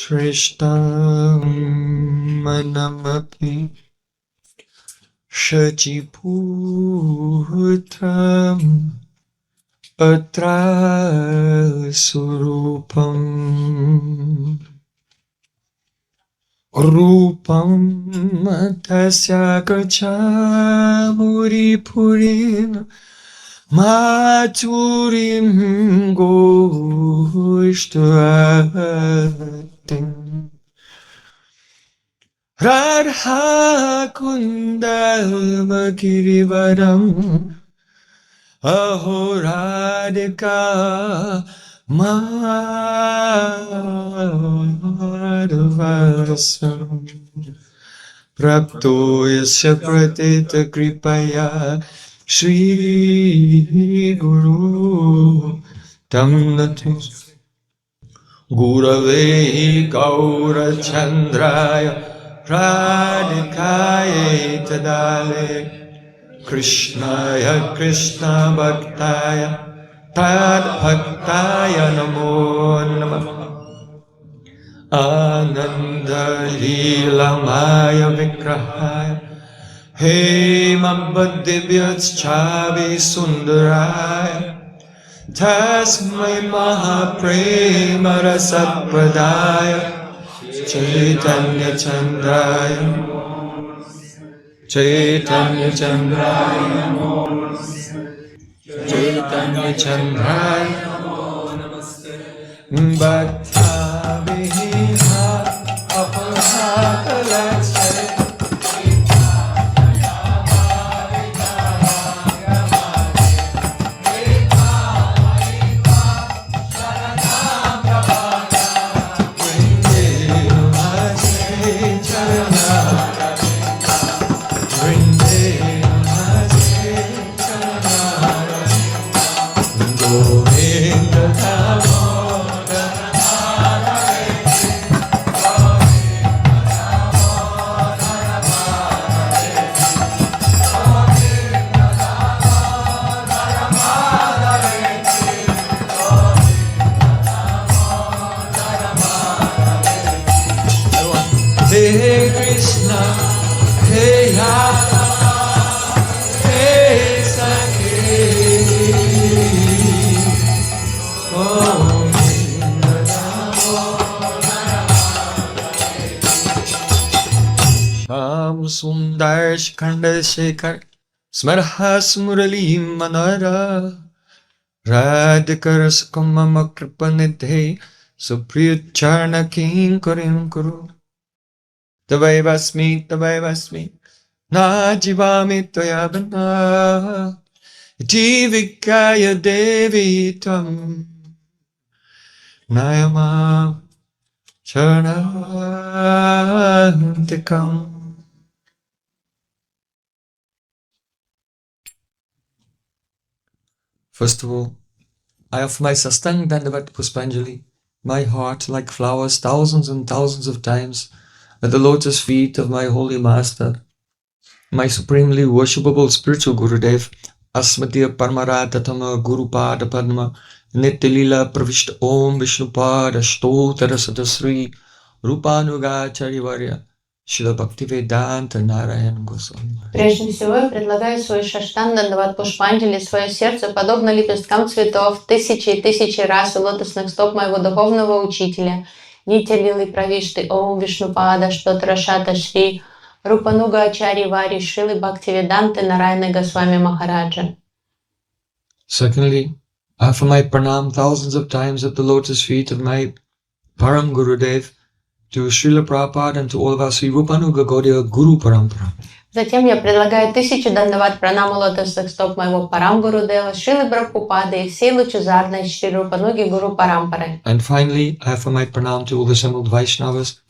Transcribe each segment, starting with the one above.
Shrishtam manamapi Shachiputram Atra surupam Rupam tasya gachamuri purin Maturim goshtatim Radha kundalagirivaram Ahoradika madhavasam Prapto yasya pratita kripaya Shri Guru Tamnati Gurave Gaura Chandraya Radhikaya Tadale Krishnaya Krishna Bhaktaya Tad Bhaktaya Namo Namah Ananda Lilamaya Vigrahaya Hey Mambadivyacchavi Sundaraya Tasmai Mahaprema Rasapradaya Chaitanya Chandraya Chaitanya Chandraya Chaitanya Chandraya Bhakti-rasāyana Apahākalakṣaya Hey Krishna, Hey Radha, Hey Sakhi, Sham Sundar Shikhanda Shekhar, Smarhas Murali Manara, Radhikaras Kamama Kripanidhe, Supriyacharna Kinkarim Kuru. Tavaivasmi, na jivami tvayavana, jivikaya devi tvam, nayama charantikam. First of all, I offer my sastang dandavat puspanjali, my heart like flowers thousands and thousands of times, at the lotus feet of my holy master, my supremely worshipable spiritual Gurudev, Asmatiya Paramarathatama Gurupada Padma, Nityalila Pravishta Om Vishnupada Shtotara Sadasri, Rupanugacharya Varya, Śrīla Bhaktivedanta Narayan Goswami. Прежде всего, я предлагаю свой шаштан дандават пушпанджали, свое сердце, подобно лепесткам цветов, тысячи и тысячи раз у лотосных стоп моего духовного учителя, Нитялилы Правишты, Ом Вишнупада, Штотрашата Шри, Рупануга Ачари Вари, Шрилы Бхактиведанты Нараяна Госвами Махараджа. Secondly, I offer my pranam thousands of times at the lotus feet of my Param Gurudev, to Srila Prabhupada and to all of us Sri Rupanuga Gaudiya Guru Parampara. Затем я предлагаю 1000 дандават пранаму лотосных стоп моего Парам Гурудева, Шрилы Прабхупады и всей лучезарной Шри Рупануги Гуру Парампары. And finally, I offer my pranam to all the assembled Vaishnavas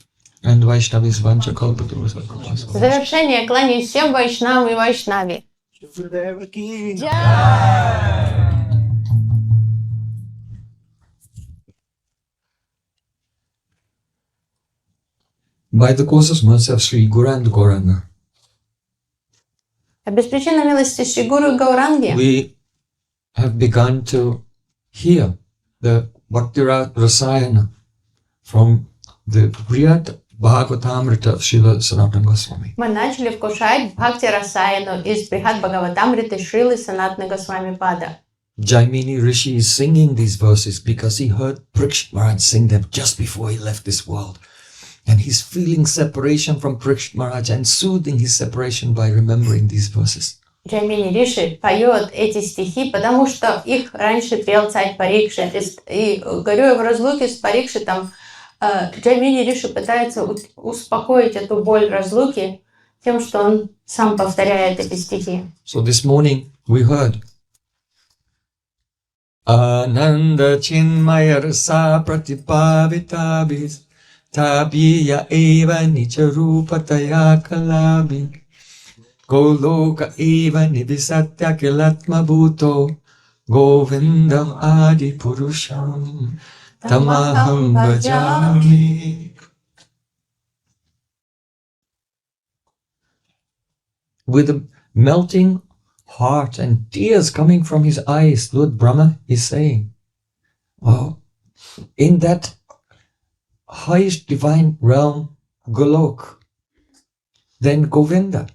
and Vaishnavis Vancha Kalpatarus. В завершение кланяюсь всем Вайшнавам и Вайшнави. By the course of mercy of Sri Guru and Gauranga, Без причины милости Шри Гуру и Гауранги we have begun to hear the Bhakti-rasāyana from the Brihad Bhagavatamrita of Srila Sanatana Goswami. Мы начали вкушать Бхакти-расāyanu из Брихад Бхагаватамриты Шрилы Санатаны Госвами Пада. Jaimini Rishi is singing these verses because he heard Parikshit Maharaj sing them just before he left this world. And he's feeling separation from Parikshit Maharaj and soothing his separation by remembering these verses. Джаймини Риши поет эти стихи, потому что их раньше пел царь Парикшит. И горюя в разлуке с Парикшитом, Джаймини Риши пытается успокоить эту боль разлуки тем, что он сам повторяет эти стихи. So this morning we heard Ananda Chinmaya Rasa Pratipavitavis Tabiya Eva Nicharupataya Kalabi Goloka Eva Nivisatya Kilatma Bhuto Govindam Adi Purusham Tamaham Bhajami. With a melting heart and tears coming from his eyes, Lord Brahma is saying, oh, in that highest divine realm, Golok, then Govinda,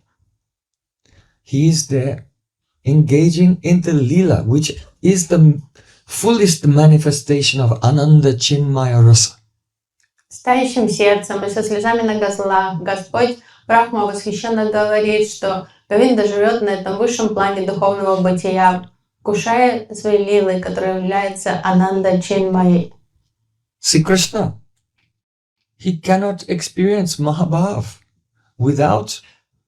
he is there engaging in the Leela, which is the fullest manifestation of Ananda Chinmaya Rasa. С тающим сердцем и со слезами на глазах Господь Брахма восхищенно говорит, что Говинда живет на этом высшем плане духовного бытия, вкушая свои лилы, которые являются Ананда Чинмайей. See Krishna, he cannot experience Mahabhav without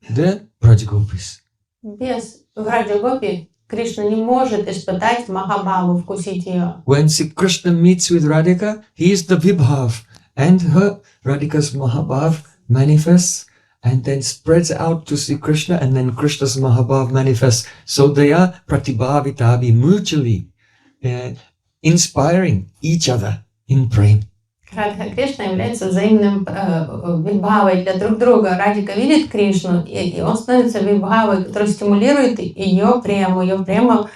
the Brajagopis. Без Враджагопи Кришна не может испытать Махабхаву, вкусить ее. When Sri Krishna meets with Radhika, he is the Vibhav, and her Radhika's Mahabhav manifests and then spreads out to Sri Krishna, and then Krishna's Mahabhav manifests. So they are pratibhavitavi, mutually inspiring each other in prem. Радха Кришна является взаимным вибхавой для друг друга. Радика видит Кришну, и он становится вибхавой, который стимулирует ее прему. Ее према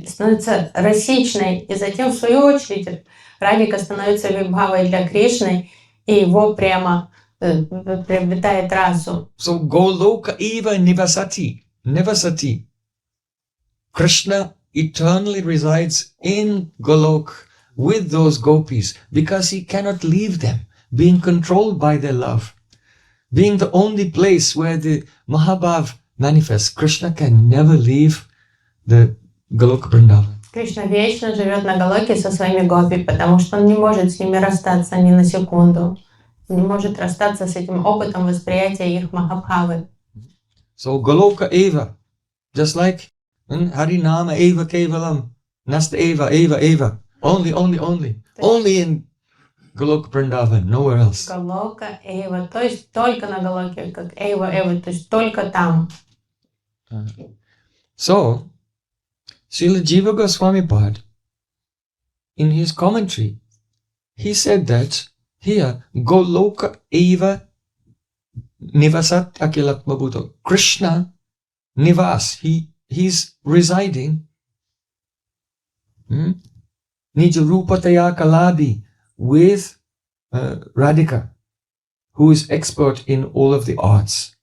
становится расичной, и затем, в свою очередь, Радика становится вибхавой для Кришны, и его према приобретает расу. So Goloka eva nivasati. Krishna eternally resides in Golok with those gopis because he cannot leave them, being controlled by their love. Being the only place where the Mahabhav manifests, Krishna can never leave the Golok Vrindavan. Кришна вечно живет на Галоке со своими гопи, потому что он не может с ними расстаться ни на секунду. Не может расстаться с этим опытом восприятия их Махабхавы. So Goloka eva, just like Harinama eva kevalam, Nasta eva. Only in Golok Vrindavan, nowhere else. Галока, Эйва, то есть только на Галоке, как Эйва, то есть только там. So, Srila Jiva Goswami Pad, in his commentary, he said that here, Goloka eva nivasat akilatma bhuto. Krishna nivas, he's residing Nijarupataya Kalabi with Radhika, who is expert in all of the arts.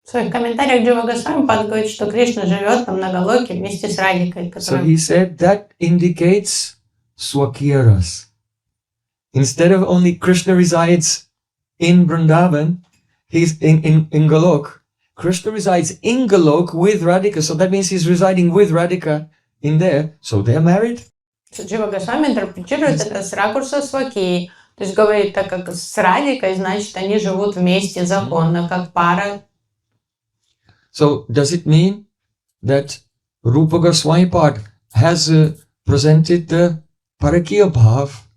В своих комментариях Джива Госвами Пад говорит, что Кришна живет там на Галоке вместе с Радикой. So he said that indicates Swakiyaras. Instead of only Krishna resides in Vrindavan, he's in Golok. Krishna resides in Golok with Radhika, so that means he's residing with Radhika in there, so they are married. Джива Госвами интерпретирует это с ракурса Сваки. То есть говорит, так как с Радикой, значит, они живут вместе законно, как пара. So does it mean that Rupa Goswami Pad has presented the Parakya Bhav,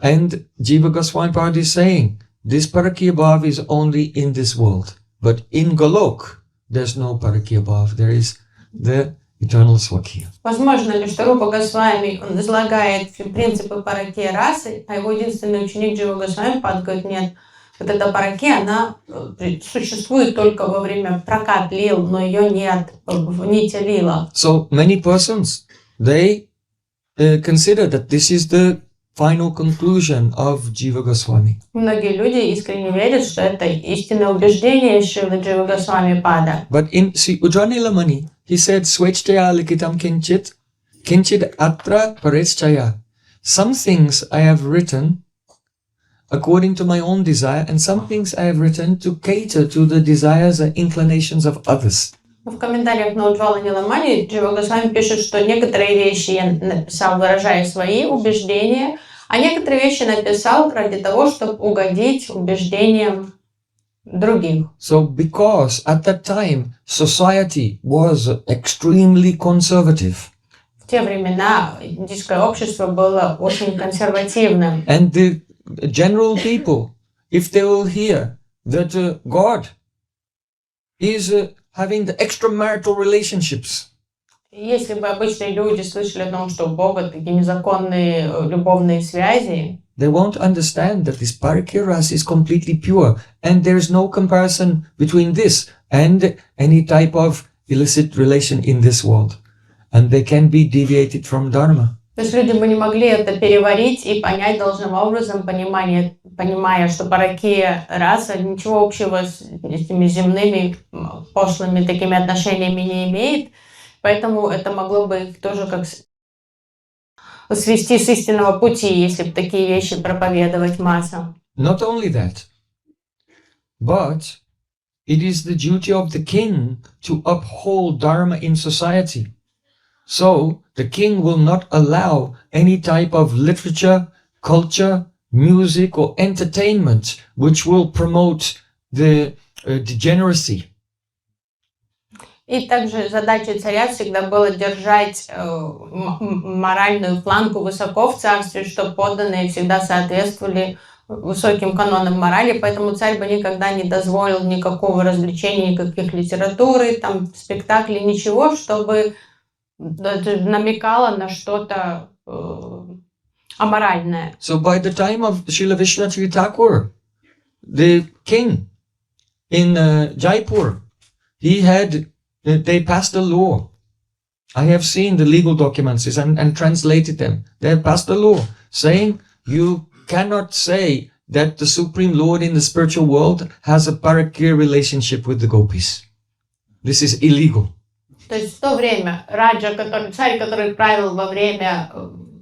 and Jiva Goswami Pad is saying this Parakya Bhav is only in this world, but in Golok there's no Parakya Bhav, there is the eternal Swakya. Возможно ли, что Рупа Госвами, он излагает принципы паракия расы, а его единственный ученик Джива Госвами Пад говорит, нет, вот эта паракия, она существует только во время прокат лил, но ее нет в нити лила. So many persons, they consider that this is the final conclusion of Jiva Goswami. Многие люди искренне верят, что это истинное убеждение Шрилы Дживы Госвами Пада. But in Sri Ujjanilamani, he said, Swechchaya likitam kinchid atra pareschaya. Some things I have written according to my own desire, and some things I have written to cater to the desires and inclinations of others. В комментариях на Уджвала Ниламани Джива Госвами пишет, что некоторые вещи я написал, выражая свои убеждения, а некоторые вещи написал ради того, чтобы угодить убеждениям других. So because at that time society was extremely conservative, В те времена индийское общество было очень консервативным. and the general people, if they will hear that God is having the extramarital relationships, Если бы обычные люди слышали о том, что у Бога такие незаконные любовные связи, they won't understand that this parakya rasa is completely pure, and there is no comparison between this and any type of illicit relation in this world, and they can be deviated from dharma. то есть люди бы не могли это переварить и понять должным образом, понимая, что паракия раса ничего общего с этими земными пошлыми такими отношениями не имеет, поэтому это могло бы их тоже как свести с истинного пути, если бы такие вещи проповедовать массам. Not only that, but it is the duty of the king to uphold dharma in society. So the king will not allow any type of literature, culture, music, or entertainment which will promote the degeneracy. И также задачей царя всегда было держать моральную планку высоко в царстве, чтобы подданные всегда соответствовали высоким канонам морали, поэтому царь бы никогда не дозволил никакого развлечения, никаких литературы, там, спектаклей, ничего, чтобы намекало на что-то аморальное. So by the time of Srila Vishwanath Thakur, the king in Jaipur, they passed a law. I have seen the legal documents and translated them. They have passed a law saying you cannot say that the Supreme Lord in the spiritual world has a parakya relationship with the gopis. This is illegal. То есть в то время царь, который правил во время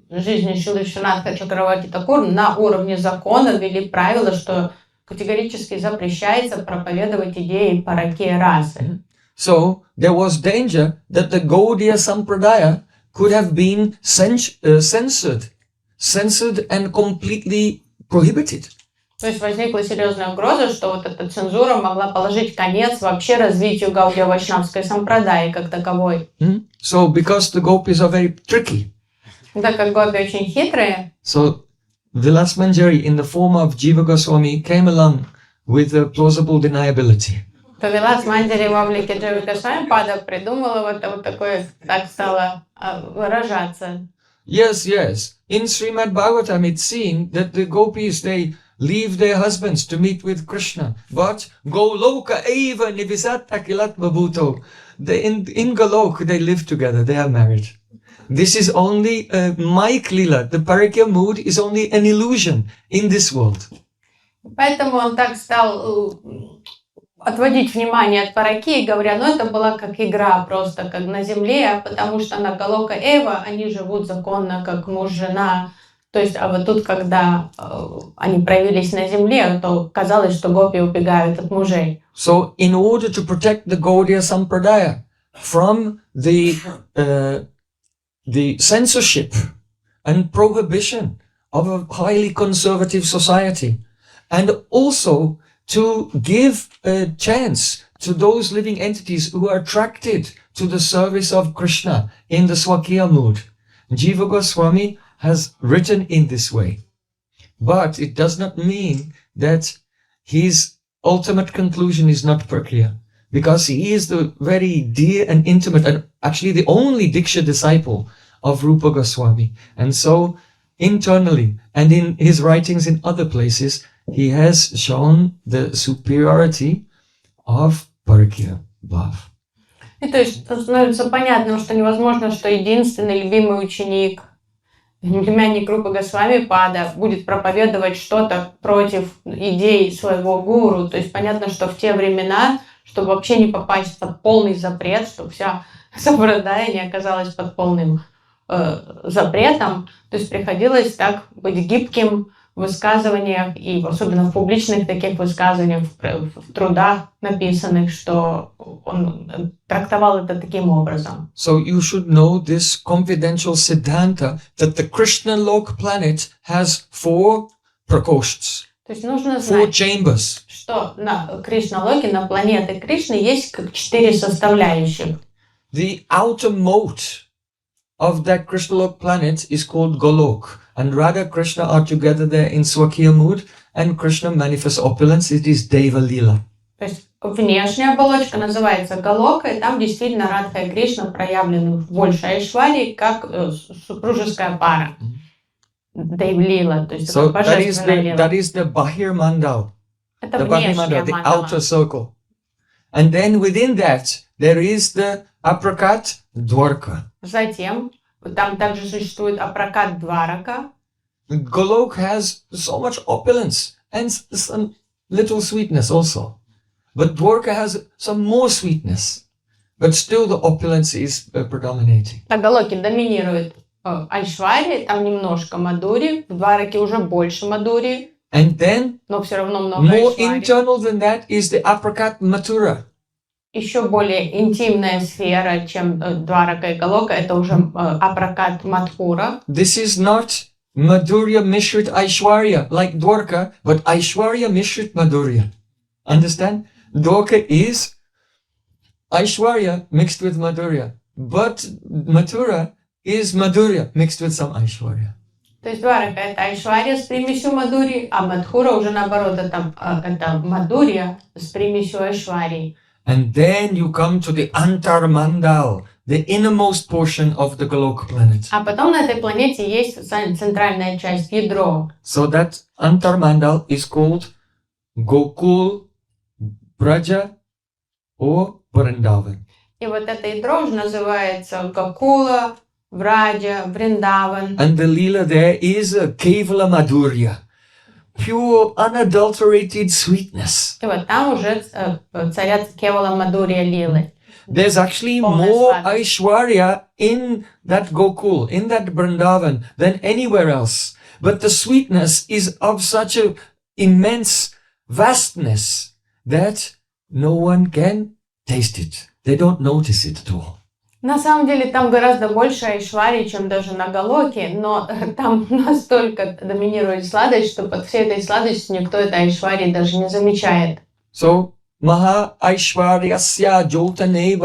жизни Шрилы Вишванатха Чакраварти Такур, на уровне закона ввели правило, что категорически запрещается проповедовать идеи паракия расы. So there was danger that the Gaudiya Sampradaya could have been censored and completely prohibited. То есть возникла серьезная угроза, что вот эта цензура могла положить конец вообще развитию гаудия-вайшнавской сампрадаи как таковой. So because the gopis are very tricky. Так как гопи очень хитрые, So Vilas Manjari in the form of Jiva Goswami came along with a plausible deniability. то Вилас Манджари в облике Дживы Госвами Пада придумала вот такое, так стало выражаться. Yes. In Srimad Bhagavatam it's seen that the gopis, they leave their husbands to meet with Krishna. But Goloka eva nivisat akilat babhuto. In Golok they live together, they are married. This is only Mike Lila. The Parakya mood is only an illusion in this world. Поэтому он так стал отводить внимание от паракии, говоря, это была как игра просто, как на земле, потому что на Галока Эва они живут законно, как муж-жена. То есть, а вот тут, когда они проявились на земле, то казалось, что гопи убегают от мужей. So, in order to protect the Gaudiya Sampradaya from the censorship and prohibition of a highly conservative society, and also to give a chance to those living entities who are attracted to the service of Krishna in the Swakiya mood, Jiva Goswami has written in this way. But it does not mean that his ultimate conclusion is not Prakriya, because he is the very dear and intimate and actually the only Diksha disciple of Rupa Goswami. And so internally and in his writings in other places, he has shown the superiority of Parakya Bhav. И то есть становится понятным, что невозможно, что единственный любимый ученик племянник Рупы Госвами Пада будет проповедовать что-то против идей своего гуру. То есть понятно, что в те времена, чтобы вообще не попасть под полный запрет, чтобы вся сампрадая не оказалась под полным запретом, то есть приходилось так быть гибким в высказываниях, и особенно в публичных таких высказываниях, в трудах написанных, что он трактовал это таким образом. So you should know this confidential Siddhanta that the Krishna Lok planet has 4 prakoshts, То есть нужно 4 знать, chambers. что на Кришна-локе, на планете Кришны, есть как 4 составляющих. The outer moat of that Krishna Lok planet is called Golok, and Radha Krishna are together there in Swakiya mood, and Krishna manifests opulence. It is Deva Lila. То есть внешняя оболочка называется Галока, и там действительно Радха и Кришна проявлены в большей айшварии, как супружеская пара. Дейв-лила, то есть So божественная лила. that is the Bahir Mandal, Это the Bahir внешняя Mandal, the мандала. outer circle. And then within that, there is the Aprakat Dwarka. Затем там также существует Апракат Дварака. Golok has so much opulence and some little sweetness also. But Dwarka has some more sweetness. But still the opulence is predominating. На Галоке доминирует айшвари, там немножко мадури, в Двараке уже больше мадури, And then, но все равно много more айшвари. internal than that is the Aprakat Mathura. Еще более интимная сфера, чем Дварака и Галока, это уже Апракат Мадхура. This is not Madhurya Mishrit Aishwarya like Dwarka, but Aishwarya Mishrit Madhurya. Understand? Dwarka is Aishwarya mixed with Madhurya. But Mathura is Madhurya mixed with some Aishwarya. То есть Дварака это айшвария с примесью мадури, а Мадхура уже наоборот, это мадурья с примесью айшварии. And then you come to the Antar Mandal, the innermost portion of the Golok planet. А потом на этой планете есть центральная часть, ядро. So that Antar Mandal is called Gokul, Braja, or Vrindavan. И вот это ядро уже называется Гакула, Враджа, Вриндаван. And the Leela there is a Kevala Madhurya, pure, unadulterated sweetness. И вот там уже царят Кевала Мадурия Лилы. There's actually more Aishwarya in that Gokul, in that Vrindavan, than anywhere else. But the sweetness is of such an immense vastness that no one can taste it. They don't notice it at all. На самом деле там гораздо больше айшварии, чем даже на Галоке, но там настолько доминирует сладость, что под всей этой сладостью никто этой айшварии даже не замечает. So, Maha Aishwaryasya Jotane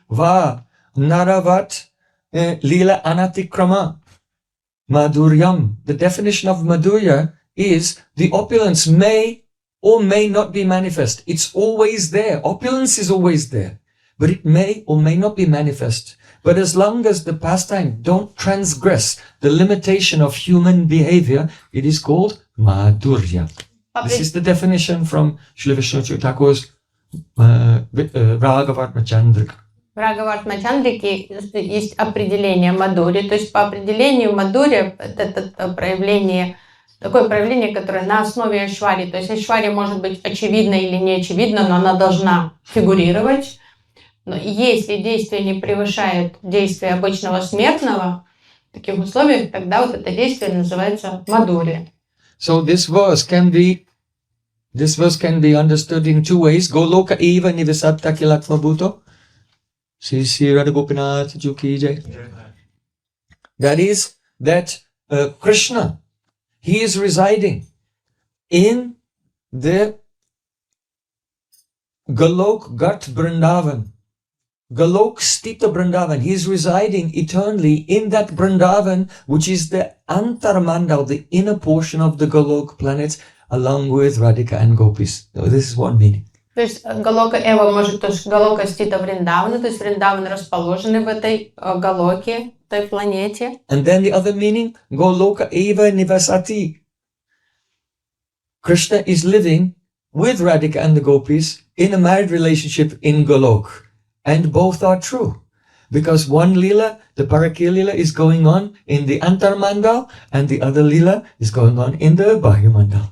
va Naravat Lila Anatikrama Madhuryam. The definition of Madhurya is the opulence may or may not be manifest. It's always there. Opulence is always there. But it may or may not be manifest. But as long as the pastime don't transgress the limitation of human behavior, it is called Madhurya. This is the definition from Srila Vishnu Thakur's Ragavartma Chandrika. В Рагавартмачандрике есть определение Мадури, то есть по определению Мадури это проявление, такое проявление, которое на основе айшвари, то есть айшвария может быть очевидна или не очевидна, но она должна фигурировать. Но если действие не превышает действие обычного смертного, в таких условиях, тогда вот это действие называется Мадури. So this verse can be understood in 2 ways. Goloka eva nivasatta kilakma bhuto. Sri Radha Gopinath Ji ki jai. That is that Krishna, he is residing in the Golok Gat Vrindavan. Golok Stita Vrindavan. He is residing eternally in that Vrindavan, which is the Antarmandal, the inner portion of the Golok planet, along with Radhika and Gopis. So this is one meaning. То есть Галока Эва может, то есть Галока Стита Вриндавана, то есть Вриндаван расположены в этой Галоке, той планете. And then the other meaning, Goloka Eva Nivasati. Krishna is living with Radhika and the Gopis in a married relationship in Golok. And both are true. Because one lila, the Parakya lila, is going on in the Antarmandal, and the other lila is going on in the Bahyamandal.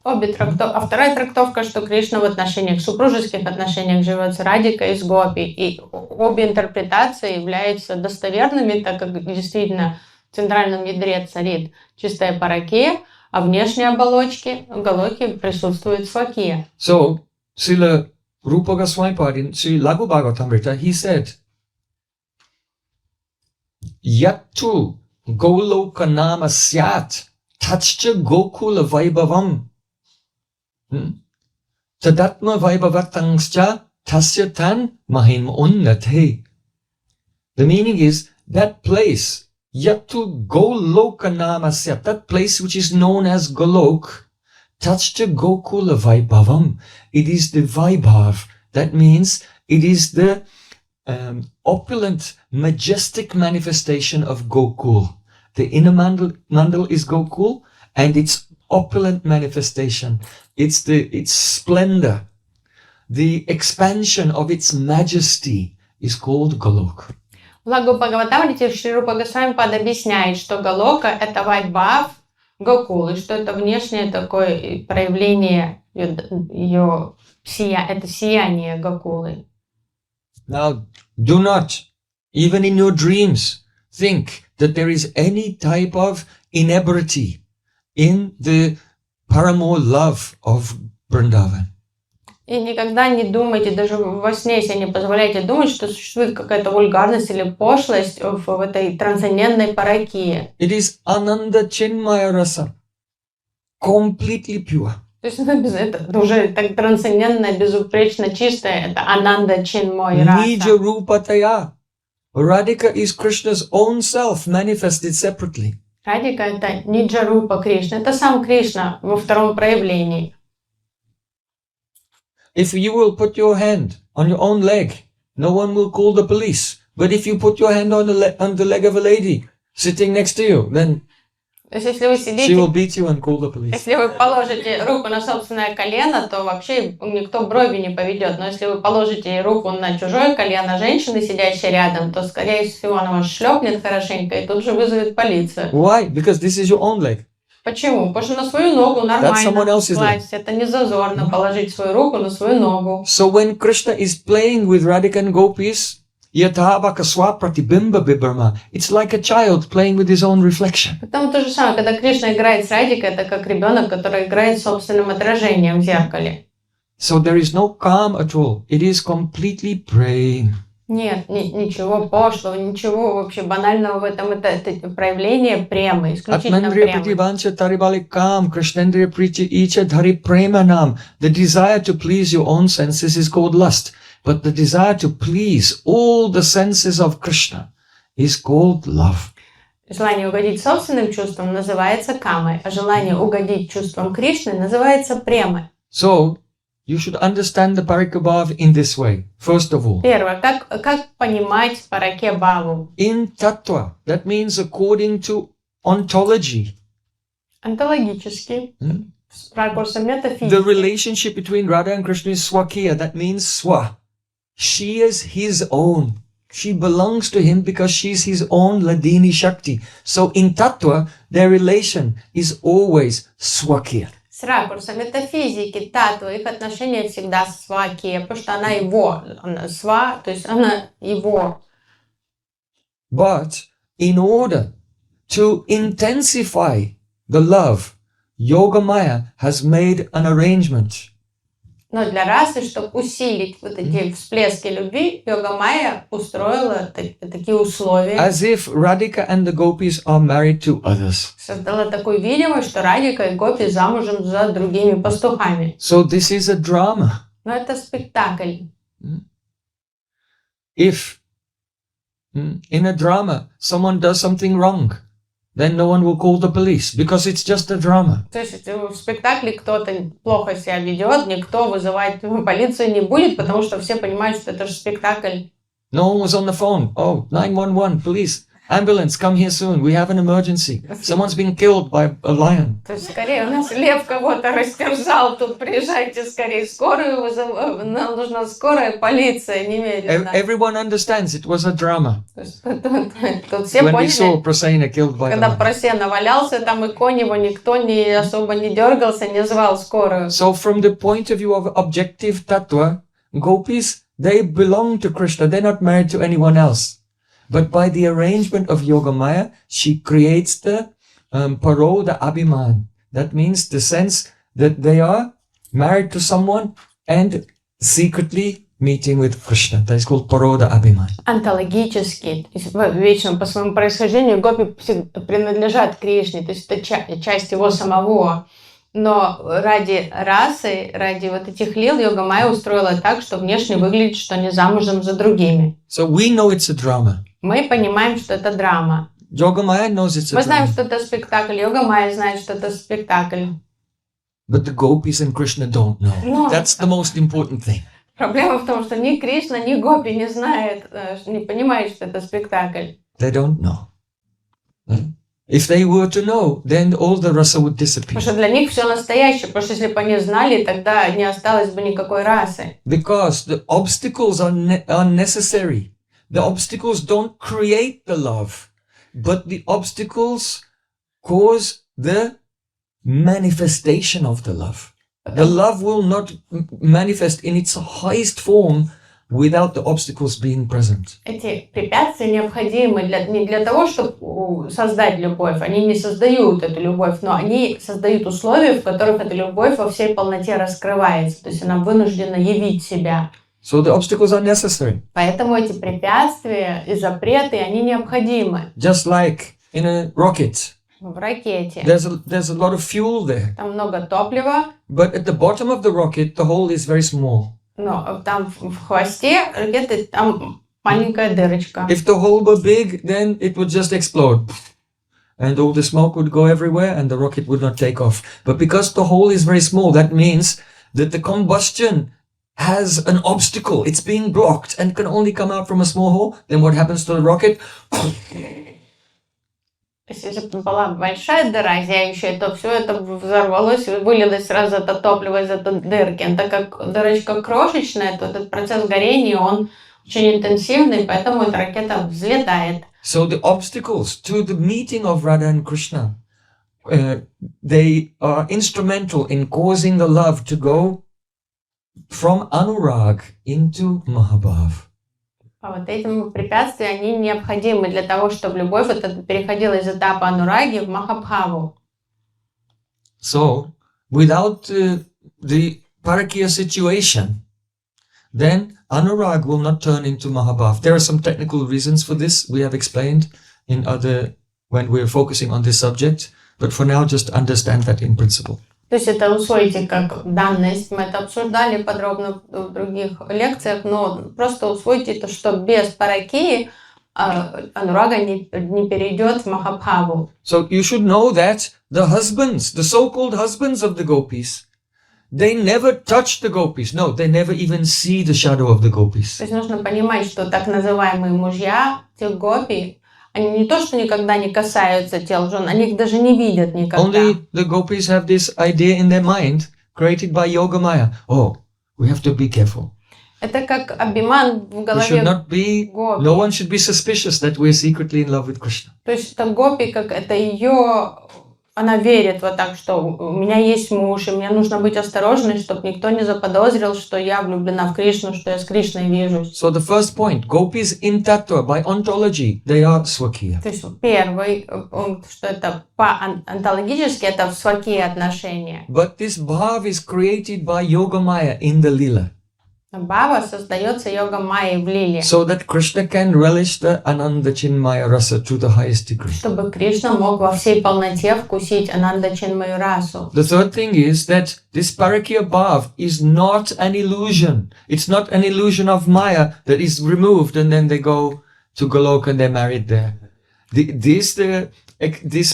А вторая трактовка, что Кришна в отношениях, супружеских отношениях живет с Радикой и с Гопи. И обе интерпретации являются достоверными, так как действительно в центральном ядре царит чистая паракия, а внешней оболочке Галоки присутствует свакия. So, Srila Rupa Goswami Padi, Sri Laghu Bhagavatamrita, he said, Yattu Goloka Nama Syat Tachcha Gokula Vaibhavam Tadatma Vaibhavatangscha Tasya Tan Mahim Unnate. The meaning is that place, Yattu Goloka Nama Syat, that place which is known as Golok, Tachcha Gokula Vaibhavam. It is the Vaibhav. That means it is the opulent, majestic manifestation of Gokul. The inner mandal is Gokul, and its opulent manifestation. It's splendor. The expansion of its majesty is called Golok. В Лагу Бхагаватамрите Шри Рупа Госвами Пад объясняет, что Галока — это Вайбхав Гокулы, что это внешнее такое проявление ее это сияние Гокулы. Now, do not, even in your dreams, think that there is any type of inebriety in the paramour love of Vrindavan. И никогда не думайте, даже во сне себе не позволяйте думать, что существует какая-то вульгарность или пошлость в этой трансцендентной паракии. It is Ananda Chinmaya Rasa, completely pure. То есть это уже так трансцендентно, безупречно чистое, это Ананда Чинмой Раса. Nija Rupataya. Radhika is Krishna's own self manifested separately. Радика — это Ниджа-рупа Кришна, это сам Кришна во втором проявлении. If you will put your hand on your own leg, no one will call the police. But if you put your hand on the leg of a lady sitting next to you, then То есть, если вы she сидите, will beat you and call the police. если вы положите руку на собственное колено, то вообще никто брови не поведет. Но если вы положите руку на чужое колено женщины, сидящей рядом, то, скорее всего, она вас шлепнет хорошенько и тут же вызовет полицию. Why? Because this is your own leg. Почему? Потому что на свою ногу нормально класть. Это не зазорно положить свою руку на свою ногу. So when Krishna is playing with Radhika and gopis, Yathabaka Swapratibimba Bibrama, it's like a child playing with his own reflection. Потом то же самое, когда Кришна играет с Радикой, это как ребенок, который играет с собственным отражением в зеркале. So there is no calm at all. It is completely praying. Нет, ничего пошлого, ничего вообще банального в этом. Это проявление премы, исключительно Atmandriya премы. Pratibhancha Taribalikam, Krishnendriya Priti Icha Dhari Premanam. The desire to please your own senses is called lust. But the desire to please all the senses of Krishna is called love. Желание угодить собственным чувствам называется камой, а желание угодить чувствам Кришны называется премой. So, you should understand the Parikabhav in this way. First of all, Первое, как понимать параке бхаву? in Tattva, that means according to ontology. Онтологически, с ракурса The метафизики. relationship between Radha and Krishna is Swakiya, that means Swa. She is his own. She belongs to him because she's his own Ladini Shakti. So in Tattva, their relation is always Swakiya. С ракурса метафизики, татва, их отношения всегда свакия, потому что она его, она сва, то есть она его. But in order to intensify the love, Yogamaya has made an arrangement. Но для расы, чтобы усилить вот эти всплески любви, Йога-майя устроила такие условия. As if Radhika and the gopis are married to others. Создала такую видимость, что Радика и Гопи замужем за другими пастухами. So this is a drama. Но это спектакль. If in a drama someone does something wrong, then no one will call the police because it's just a drama. То есть в спектакле кто-то плохо себя ведет, никто вызывать полицию не будет, потому что все понимают, что это же спектакль. No one was on the phone. Oh, 911, police. ambulance, come here soon. We have an emergency. Someone's been killed by a lion. То есть скорее у нас лев кого-то растерзал, тут приезжайте скорее, скорую нам нужна скорая, полиция немедленно. Everyone understands it was a drama. То есть тут все When we saw поняли, Praseena killed by the когда lion. Просена валялся, там и конь его никто не особо не дергался, не звал скорую. So from the point of view of objective tattva, gopis, they belong to Krishna. They're not married to anyone else. But by the arrangement of Yogamaya, she creates the paro, the abhiman. That means the sense that they are married to someone and secretly meeting with Krishna. That is called paro, the abhiman. Онтологически, то есть вечно по своему происхождению гопи принадлежат Кришне, то есть это часть его самого. Но ради расы, ради вот этих лил Йога-майя устроила так, что внешне выглядит, что они замужем за другими. So we know it's a drama. Мы понимаем, что это драма. Yogamaya knows it's a Мы знаем, drama. что это спектакль. Йога-майя знает, что это спектакль. But the gopis and Krishna don't know. No. That's the most important thing. Проблема в том, что ни Кришна, ни Гопи не знает, не понимает, что это спектакль. They don't know. If they were to know, then all the rasa would disappear. Потому что для них все настоящее. Потому что если бы они знали, тогда не осталось бы никакой расы. Because the obstacles are necessary. The obstacles don't create the love, but the obstacles cause the manifestation of the love. The love will not manifest in its highest form without the obstacles being present. Эти препятствия необходимы не для того, чтобы создать любовь. Они не создают эту любовь, но они создают условия, в которых эта любовь во всей полноте раскрывается. То есть она вынуждена явить себя. So the obstacles are necessary. Поэтому эти препятствия и запреты, они необходимы. Just like in a rocket. В ракете. There's a lot of fuel there. Там много топлива, But at the bottom of the rocket, the hole is very small. но там в хвосте ракеты там маленькая дырочка. If the hole were big, then it would just explode. And all the smoke would go everywhere and the rocket would not take off. But because the hole is very small, that means that the combustion has an obstacle. It's being blocked and can only come out from a small hole. Then what happens to the rocket? Если была большая дыра, зияющая, то все это взорвалось, вылилось сразу это топливо из этой дырки. А так как дырочка крошечная, то этот процесс горения, он очень интенсивный, поэтому эта ракета взлетает. So the obstacles to the meeting of Radha and Krishna, they are instrumental in causing the love to go from anurag into mahabhav. А вот эти препятствия, они необходимы для того, чтобы любовь эта переходила из этапа анураги в махабхаву. So, without the parakya situation, then anurag will not turn into mahabhav. There are some technical reasons for this we have explained in when we're focusing on this subject, but for now just understand that in principle. То есть это усвоите как данность, мы это обсуждали подробно в других лекциях, но просто усвойте это, что без паракии анурага не перейдет в махабхаву. So you should know that the husbands, the so-called husbands of the gopis, they never touch the gopis. No, they never even see the shadow of the gopis. То есть нужно понимать, что так называемые мужья тех гопи, они не то, что никогда не касаются тел жен, они их даже не видят никогда. Only the gopis have this idea in their mind, created by Yogamaya. Oh, we have to be careful. Это как абиман в We голове should not be, гопи. no one should be suspicious that we're secretly in love with Krishna. То есть это гопи, как это ее, она верит вот так, что у меня есть муж, и мне нужно быть осторожной, чтобы никто не заподозрил, что я влюблена в Кришну, что я с Кришной вижусь. So the first point, gopis in tattva, by ontology, they are swakiya. То есть первый пункт, что это онтологически, это в свакие отношения. But this bhav is created by Yogamaya in the lila. Бхава создается йога-майей в лиле, So that Krishna can relish the ananda chinmaya rasa to the highest degree. чтобы Кришна мог во всей полноте вкусить ананда чинмаю расу. The third thing is that this parakya bhav is not an illusion. It's not an illusion of Maya that is removed and then they go to Goloka and they're married there. This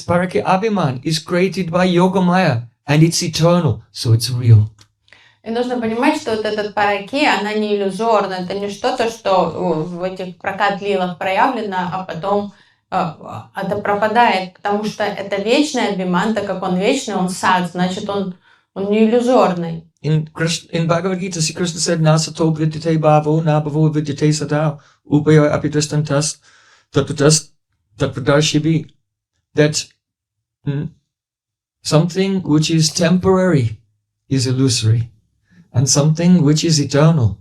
parakya abhiman is created by Yogamaya and it's eternal, so it's real. И нужно понимать, что вот этот параки, она не иллюзорна, это не что-то, что в этих прокат-лилах проявлено, а потом это пропадает, потому что это вечный абхиман, так как он вечный, он сад, значит, он не иллюзорный. In Bhagavad Gita, Sri Krishna said, Nasato vidyate bhavo, nabhavo vidyate sada, upaya apidristantas, tatvadarshibhi. That something which is temporary is illusory, and something which is eternal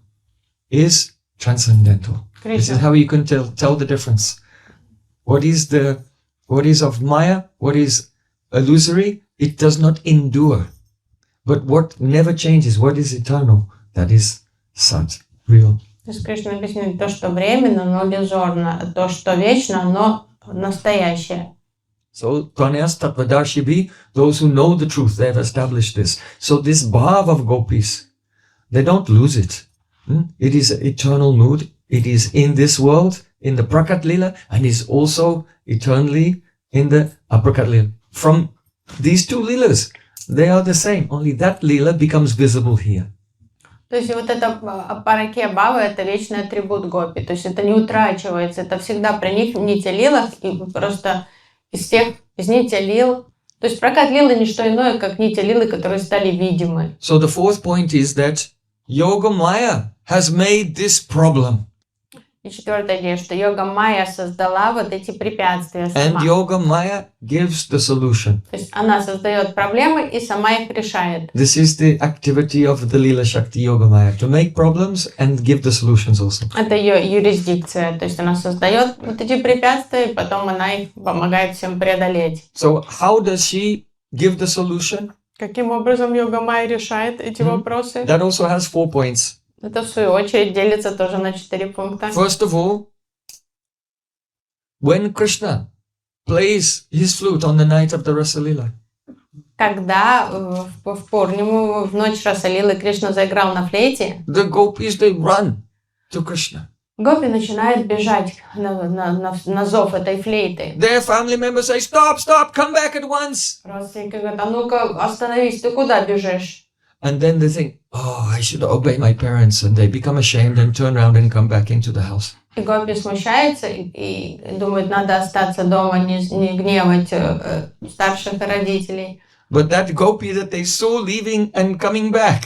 is transcendental. This is how you can tell the difference. What is of Maya, what is illusory, it does not endure. But what never changes, what is eternal, that is Sat, real. То есть Кришна объясняет то, что временно, но иллюзорно, то, что вечно, но настоящее. So, Tvanyas Tattvadarshibhi, those who know the truth, they have established this. So this bhav of gopis, they don't lose it. It is an eternal mood. It is in this world, in the Prakat Lila, and is also eternally in the Aprakat Lila. From these two Lilas, they are the same. Only that Lila becomes visible here. То есть вот это параке бхава, это вечный атрибут гопи. То есть это не утрачивается, это всегда при них в нити лилах, и просто из нити лил. То есть прокат лилы не что иное, как нити лилы, которые стали видимы. So the fourth point is that Yoga Maya has made this problem. И четвертая идея, что йога майя создала вот эти препятствия сама. And Yoga Maya gives the solution. То есть она создает проблемы и сама их решает. This is the activity of the Lila Shakti Yoga Maya, to make problems and give the solutions also. Это ее юрисдикция, то есть она создает вот эти препятствия, и потом она их помогает всем преодолеть. So how does she give the solution? Каким образом йога майя решает эти вопросы? That also has 4 points. Это в свою очередь делится тоже на 4 пункта. First of all, when Krishna plays his flute on the night of the Rasa Lila, Когда в Пурниму, в ночь Расалилы, Кришна заиграл на флейте, the gopis, they run to Krishna. гопи начинают бежать на зов этой флейты. Their family members say, stop, stop, come back at once. Родственники говорят, а ну-ка остановись, ты куда бежишь? And then they think, oh, I should obey my parents. And they become ashamed and turn around and come back into the house. И гопи смущаются и думают, надо остаться дома, не гневать старших родителей. But that gopi that they saw leaving and coming back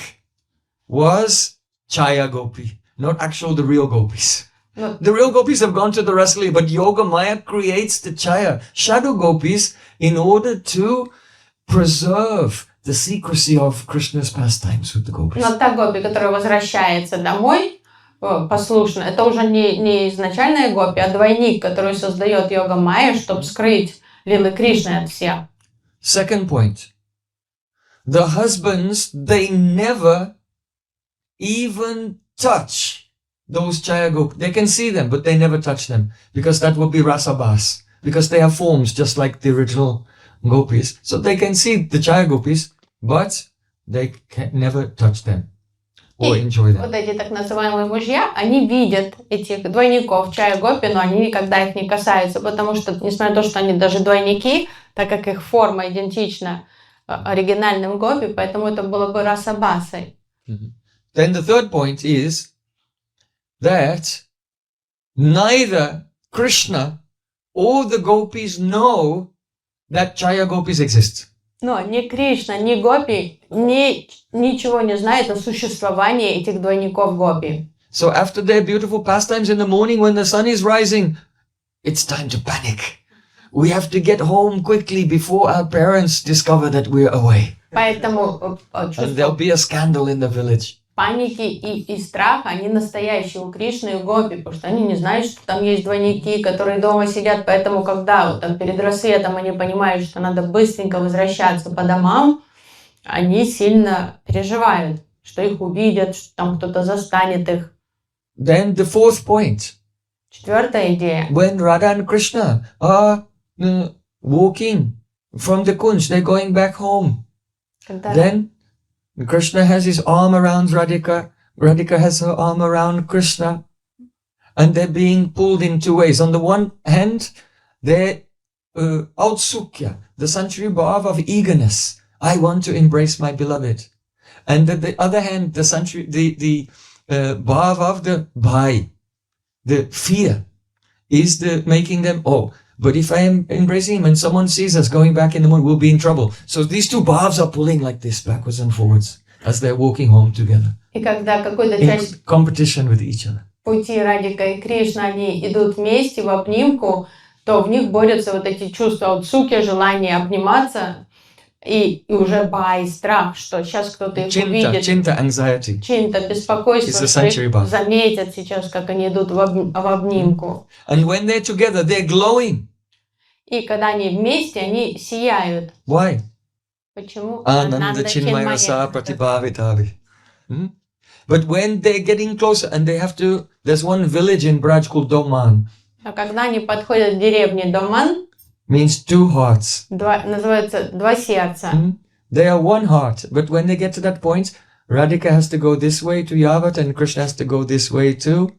was Chaya Gopi, not actual the real gopis. No. The real gopis have gone to the Rasali, but Yoga Maya creates the Chaya, shadow gopis, in order to preserve the secrecy of Krishna's pastimes with the gopis. Но та гопи, которая возвращается домой, послушно, это уже не изначальная гопи, а двойник, который создает йога майя, чтобы скрыть лилы Кришны от всех. Second point. The husbands, they never even touch those Chaya gopis. They can see them, but they never touch them, because that would be rasabas, because they have forms just like the original gopis. So they can see the Chaya gopis, but they can never touch them or enjoy them. Вот эти так называемые мужья, они видят этих двойников Чая Гопи, но они никогда их не касаются, потому что, несмотря на то, что они даже двойники, так как их форма идентична оригинальным гопи, поэтому это было бы расабасой. Then the third point is that neither Krishna or the gopis know that Chaya gopis exist. Но ни Кришна, ни Гопи ничего не знают о существовании этих двойников Гопи. So after their beautiful pastimes in the morning when the sun is rising, it's time to panic. We have to get home quickly before our parents discover that we're away. Поэтому And there'll be a scandal in the village. паники и страха, они настоящие у Кришны и Гопи, потому что они не знают, что там есть двойники, которые дома сидят, поэтому когда вот там перед рассветом они понимают, что надо быстренько возвращаться по домам, они сильно переживают, что их увидят, что там кто-то застанет их. Then the fourth point. Четвертая идея. When Radha and Krishna are walking from the Kunj, they're going back home. Then Krishna has his arm around Radhika. Radhika has her arm around Krishna. And they're being pulled in two ways. On the one hand, they're outsukya, the sensory bhav of eagerness. I want to embrace my beloved. And on the other hand, the sensory, the bhav of the bhai, the fear, is the making them, oh, But if I am embracing him and someone sees us going back in the morning, we'll be in trouble. So these two bhavs are pulling like this, backwards and forwards, as they're walking home together. И когда какой-то In часть competition with each other. пути Радика и Кришна, они идут вместе в обнимку, то в них борются вот эти чувства от суки, желание обниматься, и уже бай, страх, что сейчас кто-то их увидит. Chinta, anxiety. Чинта, беспокойство, что их заметят сейчас, как они идут в обнимку. And when they're together, they're glowing. И когда они вместе, они сияют. Why? Почему? Ananda Chinmaya Rasa Pratibhavitavi. But when they're getting closer and they have to, there's one village in Braj called Doman. А когда они подходят к деревне Доман, means two hearts. Называется два сердца. They are one heart, but when they get to that point, Radhika has to go this way to Yavat and Krishna has to go this way to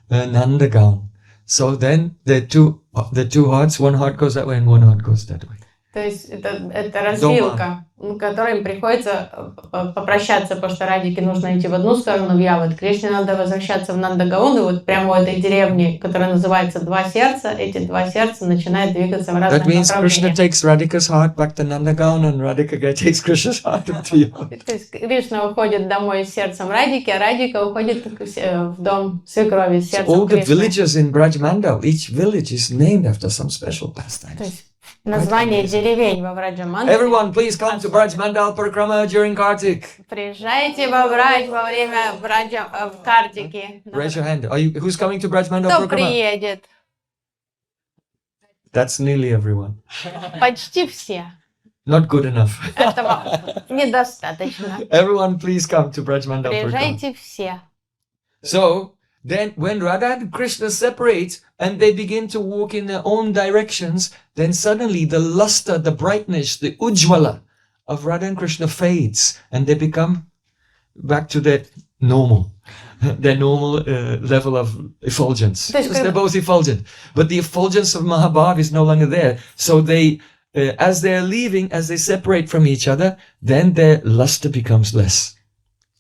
Nandagaon. So then the two hearts, one heart goes that way and one heart goes that way. То есть это развилка, которой им приходится попрощаться, потому что Радике нужно идти в одну сторону, в Яват. Кришне надо возвращаться в Нандагаон, и вот прямо в этой деревне, которая называется Два сердца, эти два сердца начинают двигаться в разных направлениях. That means Krishna takes Radhika's heart back to Nandagaon and Radhika takes Krishna's heart to Yavat. То есть Кришна уходит домой с сердцем Радики, а Радика уходит в дом свекрови с сердцем Кришны. So all the Кришны. villages in Braj Mandal, each village is named after some special pastime. Название деревень во Враджамандале. Everyone, please come to Braj Mandal Parikrama during Kartik. Приезжайте во Врадж во время в Картики. Raise your hand. Who's coming to Braj Mandal Кто Parikrama? приедет? That's nearly everyone. Почти все. Not good enough. Этого недостаточно. Everyone, please come to Braj Mandal Parikrama. Приезжайте все. So then, when Radha and Krishna separate and they begin to walk in their own directions, then suddenly the luster, the brightness, the ujjvala of Radha and Krishna fades and they become back to their normal level of effulgence. Because they're both effulgent. But the effulgence of Mahabhav is no longer there. So they, as they're leaving, as they separate from each other, then their luster becomes less.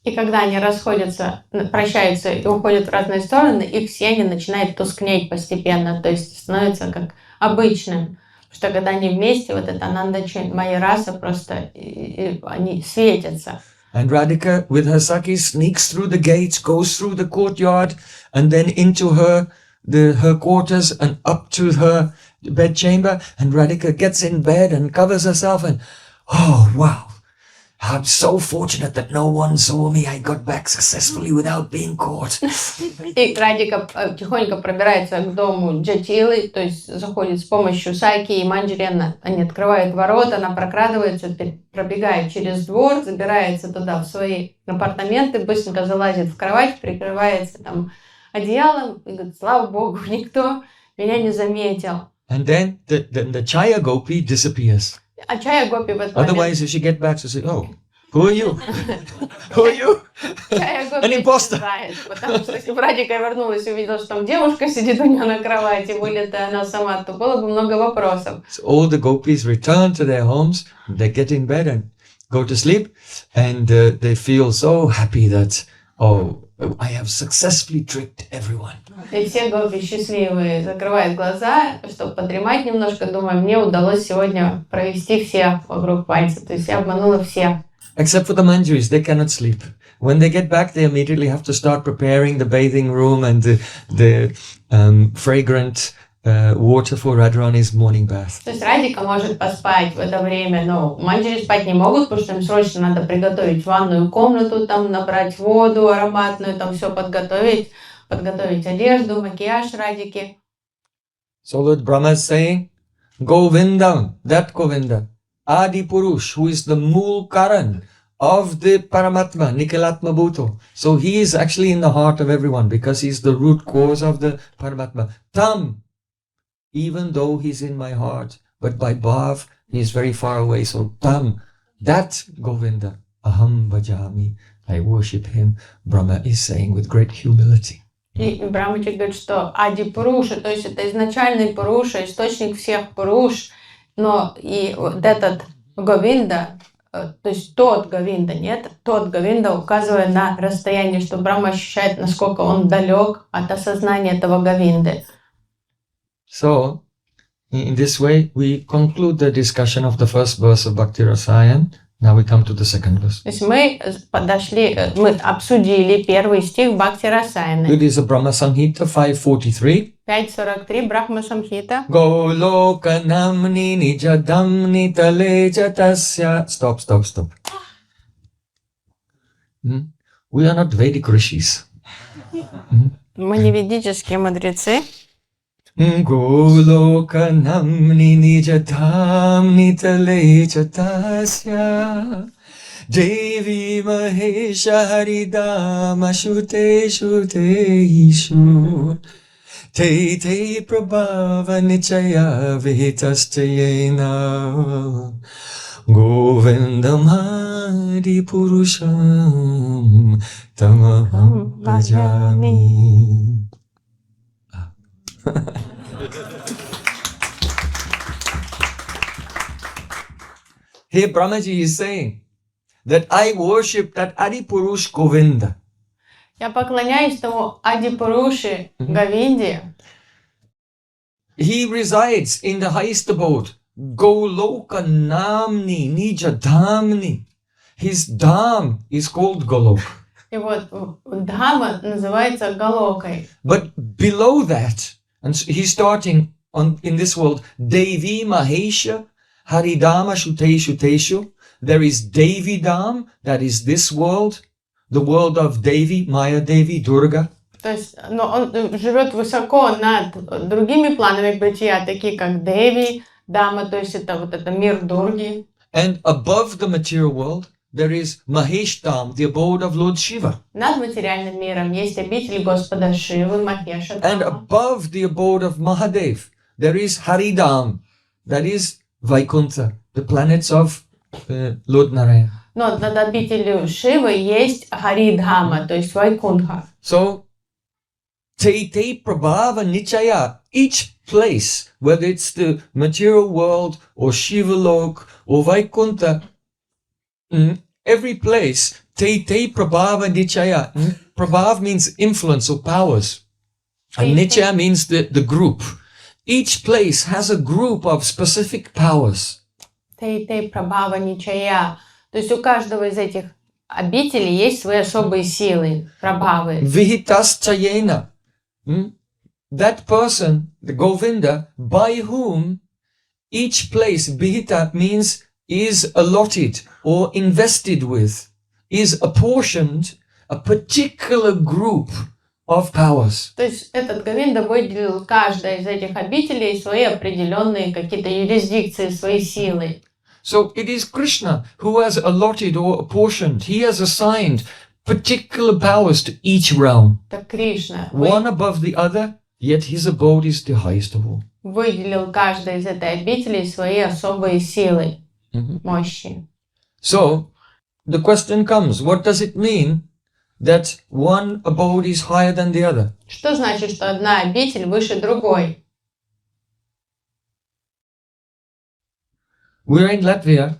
И когда они расходятся, прощаются и уходят в разные стороны, их сияние начинает тускнеть постепенно, то есть становится как обычным. Потому что когда они вместе, вот это Ананда Чинмая Раса, просто они светятся. And Radhika with her Sakhi sneaks through the gates, goes through the courtyard, and then into her quarters and up to her bed chamber. And Radhika gets in bed and covers herself and, oh wow. I'm so fortunate that no one saw me. I got back successfully without being caught. И Радика тихонько пробирается к дому Джатилы, то есть заходит с помощью Саки и Манджирена. Они открывают ворота, она прокрадывается, пробегает через двор, забирается туда в свои апартаменты, быстренько залазит в кровать, прикрывается там одеялом и говорит: слава богу, никто меня не заметил. And then the Chaya Gopi disappears. А Чая Гопи в этот Otherwise, if she get back, she'll say, oh, who are you? Who are you? Чая Гопи An imposter. знает, потому что если бы Радика вернулась и увидела, что там девушка сидит у нее на кровати, были то она сама, то было бы много вопросов. So all the gopis return to their homes, they get in bed and go to sleep, and they feel so happy that, oh, I have successfully tricked everyone. И все гопи счастливые закрывают глаза, чтобы подремать немножко, думаю, мне удалось сегодня провести всех вокруг пальца, то есть я обманула всех. Except for the Manjuris, they cannot sleep. When they get back, they immediately have to start preparing the bathing room and the fragrant water for Radharani's morning bath. То есть Радика может поспать в это время, но Манджари спать не могут, потому что им срочно надо приготовить ванную комнату, там набрать воду ароматную, там все подготовить одежду, макияж Радики. So Lord Brahma is saying, Govinda, that Govinda, Adi Purush, who is the Mool Karan of the Paramatma, Nikilatma Bhuto. So he is actually in the heart of everyone because he's the root cause of the Paramatma. Tam, even though he's in my heart, but by Bhav, he is very far away. So Tam, that Govinda, Aham Bhajami, I worship him, Brahma is saying with great humility. И Брамачи говорит, что Ади Пуруша, то есть это изначальный Пуруша, источник всех Пуруш, но и вот этот Говинда, то есть тот Говинда, нет, тот Говинда, указывая на расстояние, что Брахма ощущает, насколько он далек от осознания этого Говинды. So, In this way, we conclude the discussion of the first verse of Bhakti-rasāyana. Now we come to the second verse. То есть мы обсудили первый стих Бхакти-расāyana. It is a Brahma Samhita 5:43. 5.43 Брахма Самхита. Goloka namni nijadamni tale jatasya. Stop. We are not Vedic rishis. Мы не ведические мудрецы. Goloka namni nijadamni tale jatasya. Devi Mahesha Haridama Shute Ishu. Te Prabhava Nichaya Vihitasthayena Govindam Hari Purusham Tamaham Bhajami. Here Brahmaji is saying that I worship that Adi Purush Govinda. Я поклоняюсь тому Ади-Пуруши Говинде. He resides in the highest abode. Goloka Namni Nija Dhamni. His Dham is called Golok. И вот Дхама называется Галокой. But below that, and he's starting in this world, Devi Mahesha Haridama Shuteshu. There is Devi Dham, that is this world, the world of Devi, Maya Devi, Durga. То есть, но он живет высоко над другими планами бытия, такие как Деви, Дама, то есть это вот это мир Дурги. And above the material world, there is Mahesh Dham, the abode of Lord Shiva. Над материальным миром есть обитель Господа Шивы, Махеша And Dhama. above the abode of Mahadev, there is Haridham, that is Vaikuntha, the planets of Lord Narayana. Но над обителью Шивы есть Харидхама, то есть Вайкунха. So, Te Prabhava Nichaya, each place, whether it's the material world or Shivalok or Vaikuntha, every place, Te Prabhava Nichaya. Prabhav means influence or powers. And Nichaya means the group. Each place has a group of specific powers. Те Прабхава Ничая. То есть у каждого из этих обителей есть свои особые силы, прабхавы. Vihitasthayena. That person, the Govinda, by whom each place, Vihita means is allotted or invested with, is apportioned a particular group of powers. То есть этот Говинда выделил каждой из этих обителей свои определенные какие-то юрисдикции, свои силы. So it is Krishna who has allotted or apportioned. He has assigned particular powers to each realm. Так Кришна One above the other, yet his abode is the highest of all. выделил каждой из этой обителей свои особые силы, мощи. So the question comes, what does it mean that one abode is higher than the other? Что значит, что одна обитель выше другой? We're in Latvia.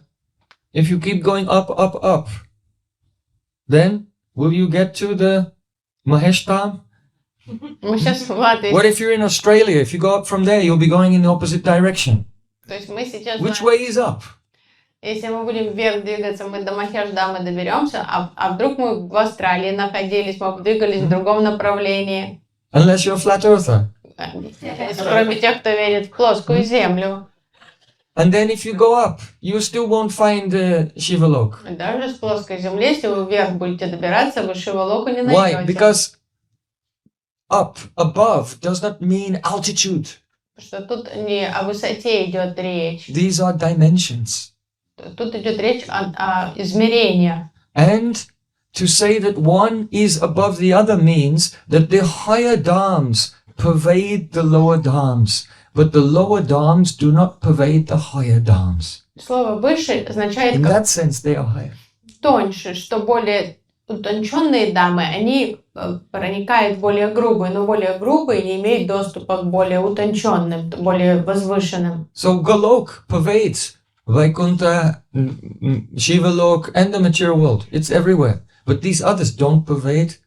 If you keep going up, then will you get to the Maheshtam? Мы сейчас в Латвии. What if you're in Australia? If you go up from there, you'll be going in the opposite direction. То есть мы сейчас Which way is up? Если мы будем вверх двигаться, мы до Махеш-дамы доберемся, а вдруг мы в Австралии находились, мы двигались в другом направлении. Unless you're a flat earther. Кроме тех, кто верит в плоскую землю. And then if you go up, you still won't find Shivalok. Даже с плоской земли, если вы вверх будете добираться, вы Шивалоку не Why? найдете. Because up, above, does not mean altitude. Потому что тут не о высоте идет речь. These are dimensions. Тут идет речь о измерениях. And to say that one is above the other means that the higher dhams pervade the lower dhams, but the lower dhams do not pervade the higher dhams. Слово «выше» означает In как that sense, they are higher. тоньше, что более утонченные дамы, они проникают в более грубые, но более грубые не имеют доступа к более утонченным, более возвышенным. So Golok pervades Vaikuntha, Shivalok, and the material world. It's everywhere. But these others don't pervade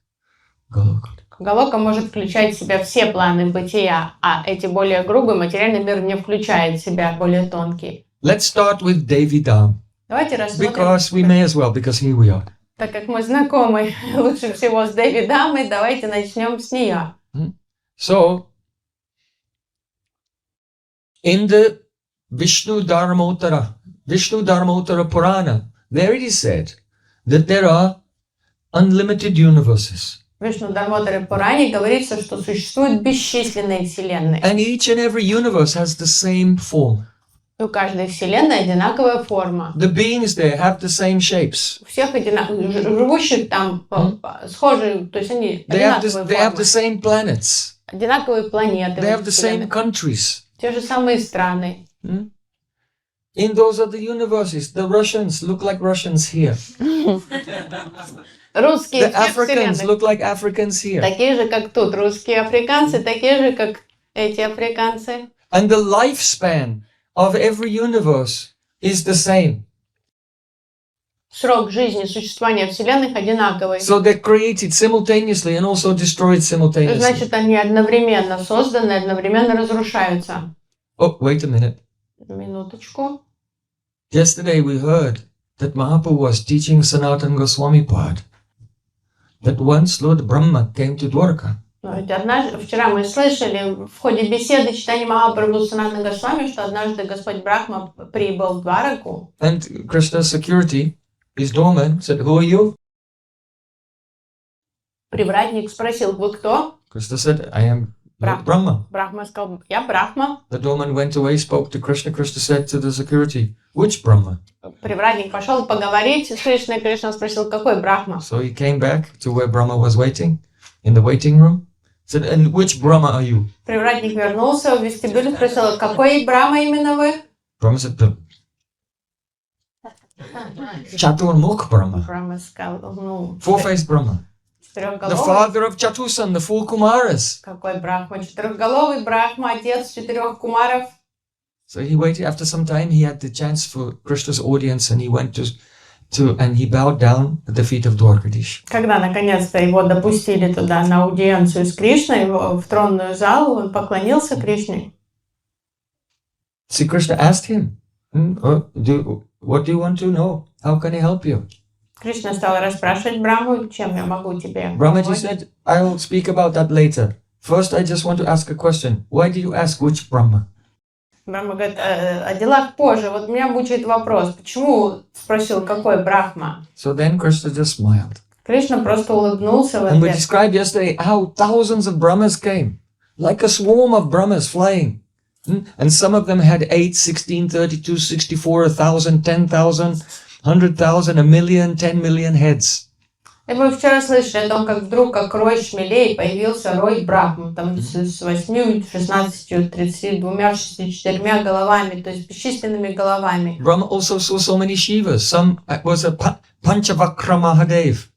Golok. Галока может включать в себя все планы бытия, а эти более грубые материальный мир не включает в себя более тонкий. Let's start with Devidam, Давайте рассмотрим, because we may as well, because here we are. так как мы знакомы лучше всего с Девидамой, давайте начнем с нее. So, in the Vishnu Dharmotara Purana, there it is said that there are unlimited universes. В Вишну Дharmotara Пуране говорится, что существуют бесчисленные вселенные. And each and every universe has the same form. И у каждой вселенной одинаковая форма. The beings there have the same shapes. У всех живущих там схожие, то есть они одинаковые They have the формы. same planets. Одинаковые планеты. They have the same countries. Те же самые страны. In those other universes, the Russians look like Russians here. Русские The Africans look like Africans here. такие же, как тут. Русские африканцы такие же, как эти африканцы. And the lifespan of every universe is the same. Срок жизни существования вселенных одинаковый. So they're created simultaneously and also destroyed simultaneously. Значит, они одновременно созданы, одновременно разрушаются. Oh, wait a minute. Минуточку. Yesterday we heard that Mahaprabhu was teaching Sanatana Goswami Pad. That once Lord Brahma came to Dwarka. Вчера мы слышали в ходе беседы читания Махапрабху с Санатаной Госвами, что однажды Господь Брахма прибыл в Двараку. And Krishna's security, his doorman, said, "Who are you?" Привратник спросил: вы кто? Krishna said, "I am Lord Brahma." Брахма сказал: я Брахма. The doorman went away, spoke to Krishna. Krishna said to the security, "Which Brahma?" Привратник пошел поговорить с Кришной. Кришна спросил: какой Брахма? So he came back to where Brahma was waiting, in the waiting room. Said, "And which Brahma are you?" Привратник вернулся в вестибюль и спросил: какой Брахма именно вы? Brahma said, "The Chaturmukh Brahma, Брахма сказал: four-faced Brahma, the четырехголовый. father of Chatusan, the four Kumaras." Какой Брахма? Четырехголовый Брахма, отец четырех кумаров. So he waited. After some time, he had the chance for Krishna's audience, and he went and he bowed down at the feet of Dwarkadish. Когда наконец-то его допустили туда на аудиенцию с Кришной, в тронную залу, он поклонился Кришне. See, Krishna asked him, "What do you want to know? How can I help you?" Кришна стал расспрашивать Брахму: чем я могу тебе Brahmaji помочь? said, "I'll speak about that later. First, I just want to ask a question. Why do you ask which Brahma?" Брахма говорит: о делах позже. Вот меня мучает вопрос, почему спросил, какой Брахма? So then Krishna just smiled. Кришна просто улыбнулся в And we ответ. described yesterday how thousands of Brahmas came, like a swarm of Brahmas flying. And some of them had 8, 16, 32, 64, 1,000, 10,000, 100,000, 1,000,000, 10 million heads. И мы вчера слышали о том, как вдруг, как рой шмелей, появился рой Брахм, там с 8, 16, 32, 64 головами, то есть бесчисленными головами. Brahma also saw so many Shivas. Some was a Panchavakra Mahadev.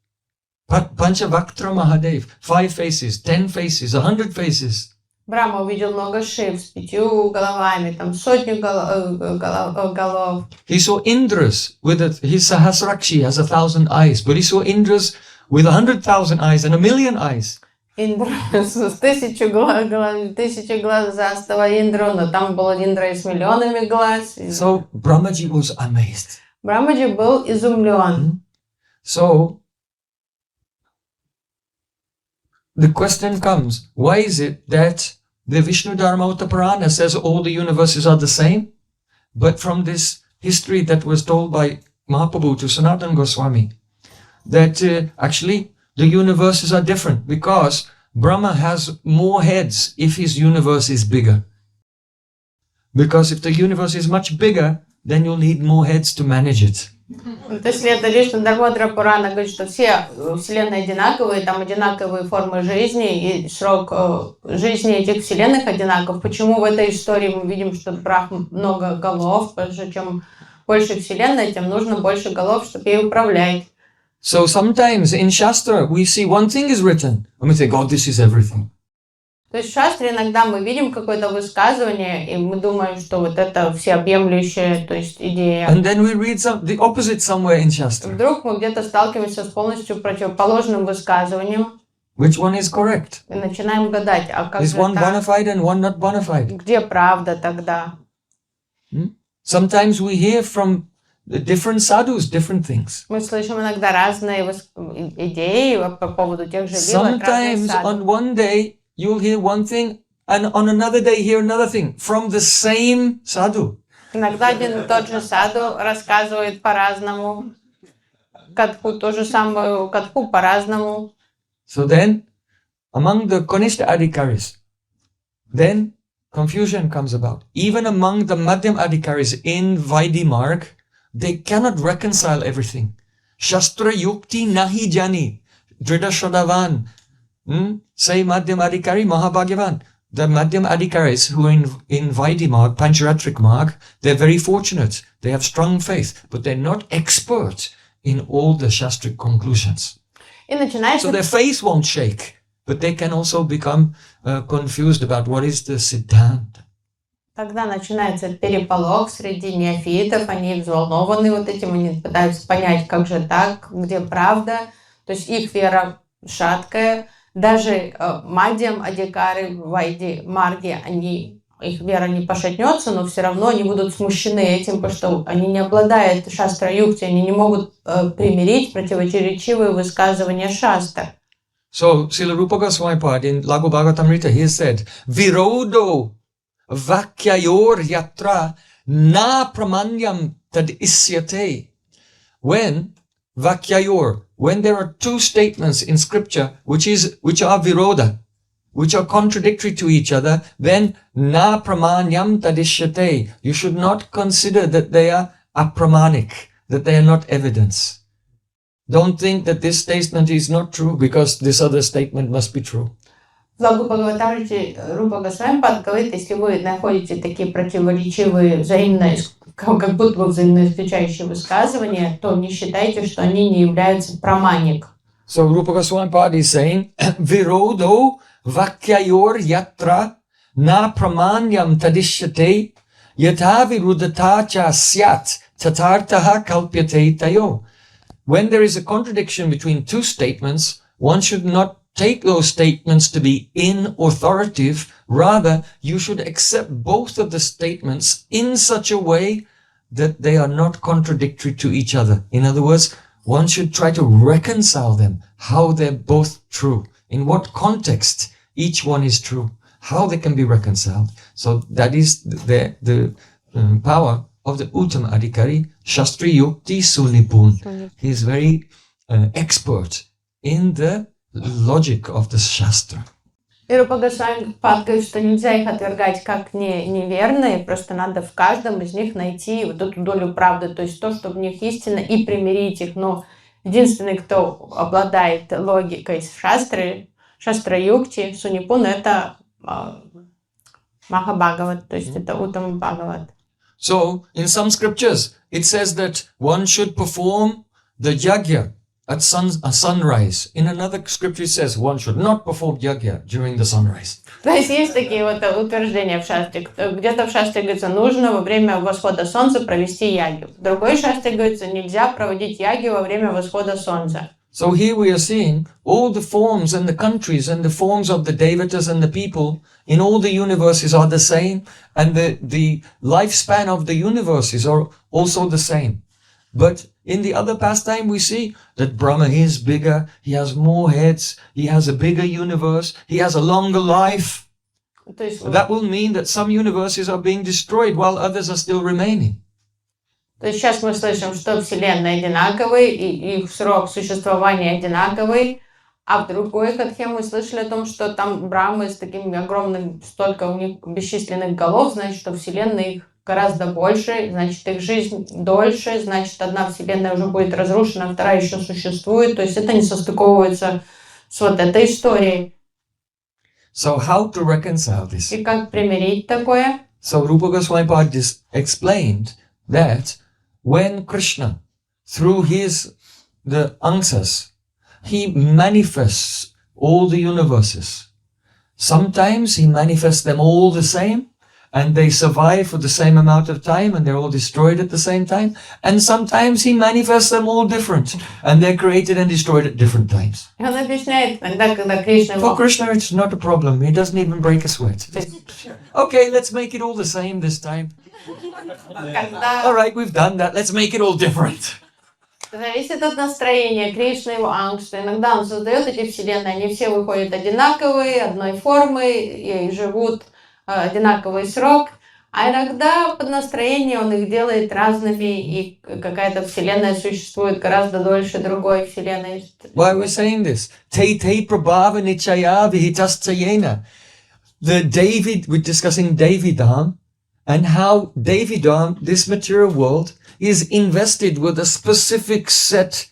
Panchavakra Mahadev. 5 faces, 10 faces, 100 faces. Брахма увидел много шив с 5 головами, там сотню голов. He saw Indras with his Sahasrakshi has 1,000 eyes, but he saw Indras with 100,000 eyes and 1,000,000 eyes. Индра с 1000 глазастого Индру, но там был Индра и с миллионами глаз. So Brahmaji was amazed. Брахмаджи был изумлен. So the question comes, why is it that the Vishnu Dharmata Purana says all the universes are the same, but from this history that was told by Mahaprabhu to Sanatana Goswami, that actually the universes are different because Brahma has more heads if his universe is bigger. Because if the universe is much bigger, then you'll need more heads to manage it. То есть это Вишну Дharmotara Пурана говорит, что все вселенные одинаковые, там одинаковые формы жизни, и срок жизни этих вселенных одинаков. Почему в этой истории мы видим, что Брахма много голов, потому что чем больше вселенная, тем нужно больше голов, чтобы ей управлять. So sometimes in Shastra we see one thing is written and we think, oh, this is everything. То есть в шастре иногда мы видим какое-то высказывание, и мы думаем, что вот это всеобъемлющая, то есть идея. And then we read the opposite somewhere in Shastra. Вдруг мы где-то сталкиваемся с полностью противоположным высказыванием. Which one is correct? И начинаем гадать, а как Is же one так? bona fide and one not bona fide? Где правда тогда? Sometimes we hear from the different sadhus different things. Мы слышим иногда разные идеи по поводу тех же лил от разных Sometimes саду. on one day you'll hear one thing and on another day hear another thing from the same sadhu. Иногда один и тот же саду рассказывает по-разному, катху, ту же самую катху по-разному. So then, among the Kanishta Adhikaris, then confusion comes about. Even among the Madhyam Adhikaris in Vaidhi Marg, they cannot reconcile everything. Shastra Yukti Nahi Jani, Drida Shadavan, say Madhyam Adhikari, Mahabhagyavan. The Madhyam Adhikaris who are in Vaidhi Marg, Pancharatrik Marg, they're very fortunate. They have strong faith, but they're not expert in all the Shastric conclusions. И начинается... So their faith won't shake, but they can also become confused about what is the Siddhanta. Тогда начинается переполох среди неофитов, они взволнованы вот этим, они пытаются понять, как же так, где правда. То есть их вера шаткая. Даже Мадьям Адhikari в Вайди Марге, их вера не пошатнется, но все равно они будут смущены этим, потому что они не обладают шастра-юкти, они не могут примирить противоречивые высказывания шастр. So, Srila Rupa Goswami Pad in Laghu Bhagavatamrita, he said, Virodo Vakyayor Yatra Na Pramanyam Tad Isyate. When Vakyayor, when there are two statements in scripture which are viroda, which are contradictory to each other, then na pramanyam tadishyate. You should not consider that they are apramanik, that they are not evidence. Don't think that this statement is not true because this other statement must be true. В Лагу Бхагаватамрите Рупа Госвами Пад говорит, если вы находите такие противоречивые, как будто бы взаимно исключающие высказывания, то не считайте, что они не являются праманик. So Rupa Goswami Pad is saying, Virodo Vakyayor Yatra Na Pramanyam Tadishyate Yatha Virudatacha Syat Tatartaha Kalpyate Tayo. When there is a contradiction between two statements, one should not take those statements to be inauthoritative. Rather, you should accept both of the statements in such a way that they are not contradictory to each other. In other words, one should try to reconcile them, how they're both true, in what context each one is true, how they can be reconciled. So that is the power of the Uttam Adhikari, Shastri Yukti Sunipun. He is very expert in the logic of the Shastra. И Рупа Госвами Пад говорит, что нельзя их отвергать как неверные, просто надо в каждом из них найти вот эту долю правды, то есть то, что в них истина, и примирить их. Но единственный, кто обладает логикой шастра-юкти, Сунипун, это Махабхагават, то есть это Уттама Бхагават. So, in some scriptures, it says that one should perform the yajna at sunrise. In another scripture, it says one should not perform yajna during the sunrise. То есть такие вот утверждения в шастре. Где-то в шастре говорится, нужно во время восхода солнца провести ягью. В другой шастре говорится, нельзя проводить ягью во время восхода солнца. So here we are seeing all the forms and the countries and the forms of the devatas and the people in all the universes are the same, and the lifespan of the universes are also the same. But in the other pastime we see that Brahma is bigger, he has more heads, he has a bigger universe, he has a longer life. That will mean that some universes are being destroyed while others are still remaining. То есть сейчас мы слышим, что Вселенная одинаковый, и их срок существования одинаковый, а в другой катхе мы слышали о том, что там Брахмы с таким огромным, столько у них бесчисленных голов, значит, что Вселенная их гораздо больше, значит, их жизнь дольше, значит, одна Вселенная уже будет разрушена, вторая еще существует, то есть это не состыковывается с вот этой историей. So how to reconcile this? И как примирить такое? So Rupa Goswami Pad explained that when Krishna, through the angsas, he manifests all the universes. Sometimes he manifests them all the same, and they survive for the same amount of time, and they're all destroyed at the same time. And sometimes he manifests them all different, and they're created and destroyed at different times. И он объясняет, иногда, когда Кришна For его... Krishna, it's not a problem. He doesn't even break a sweat. Okay, let's make it all the same this time. Когда All right, we've done that. Let's make it all different. зависит от настроения Кришны, его ангста. Иногда он создает эти вселенные, они все выходят одинаковые, одной формы и живут одинаковый срок. А иногда под настроение он их делает разными, и какая-то вселенная существует гораздо дольше другой вселенной. Why are we saying this? Te te prabhava nichaya vihitasayena. We're discussing Devidam, and how Devidam, this material world, is invested with a specific set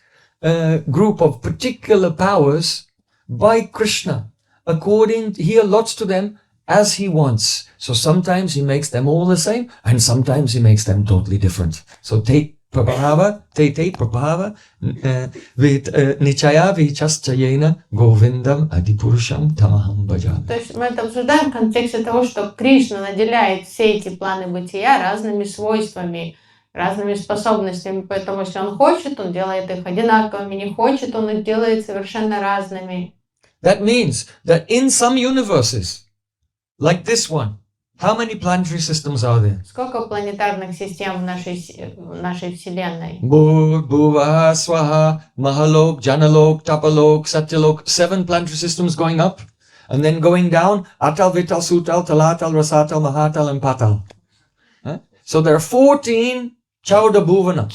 group of particular powers by Krishna. He allots to them as he wants. So sometimes he makes them all the same, and sometimes he makes them totally different. So te prabhava nichaya vichaschayena govindam adipurusham tamaham bhajami. То есть мы это обсуждаем в контексте того, что Кришна наделяет все эти планы бытия разными свойствами, разными способностями. Поэтому если он хочет, он делает их одинаковыми, не хочет, он их делает совершенно разными. That means that in some universes, like this one, how many planetary systems are there? Сколько планетарных систем в нашей Вселенной? Bhuva, Swaha, Mahalok, Janalok, Tapalok, Satyalok, 7 planetary systems going up, and then going down, Atal, Vital, Sutal, Talatal, Rasatal, Mahatal, and Patal. So there are 14 Chauda Bhuvana.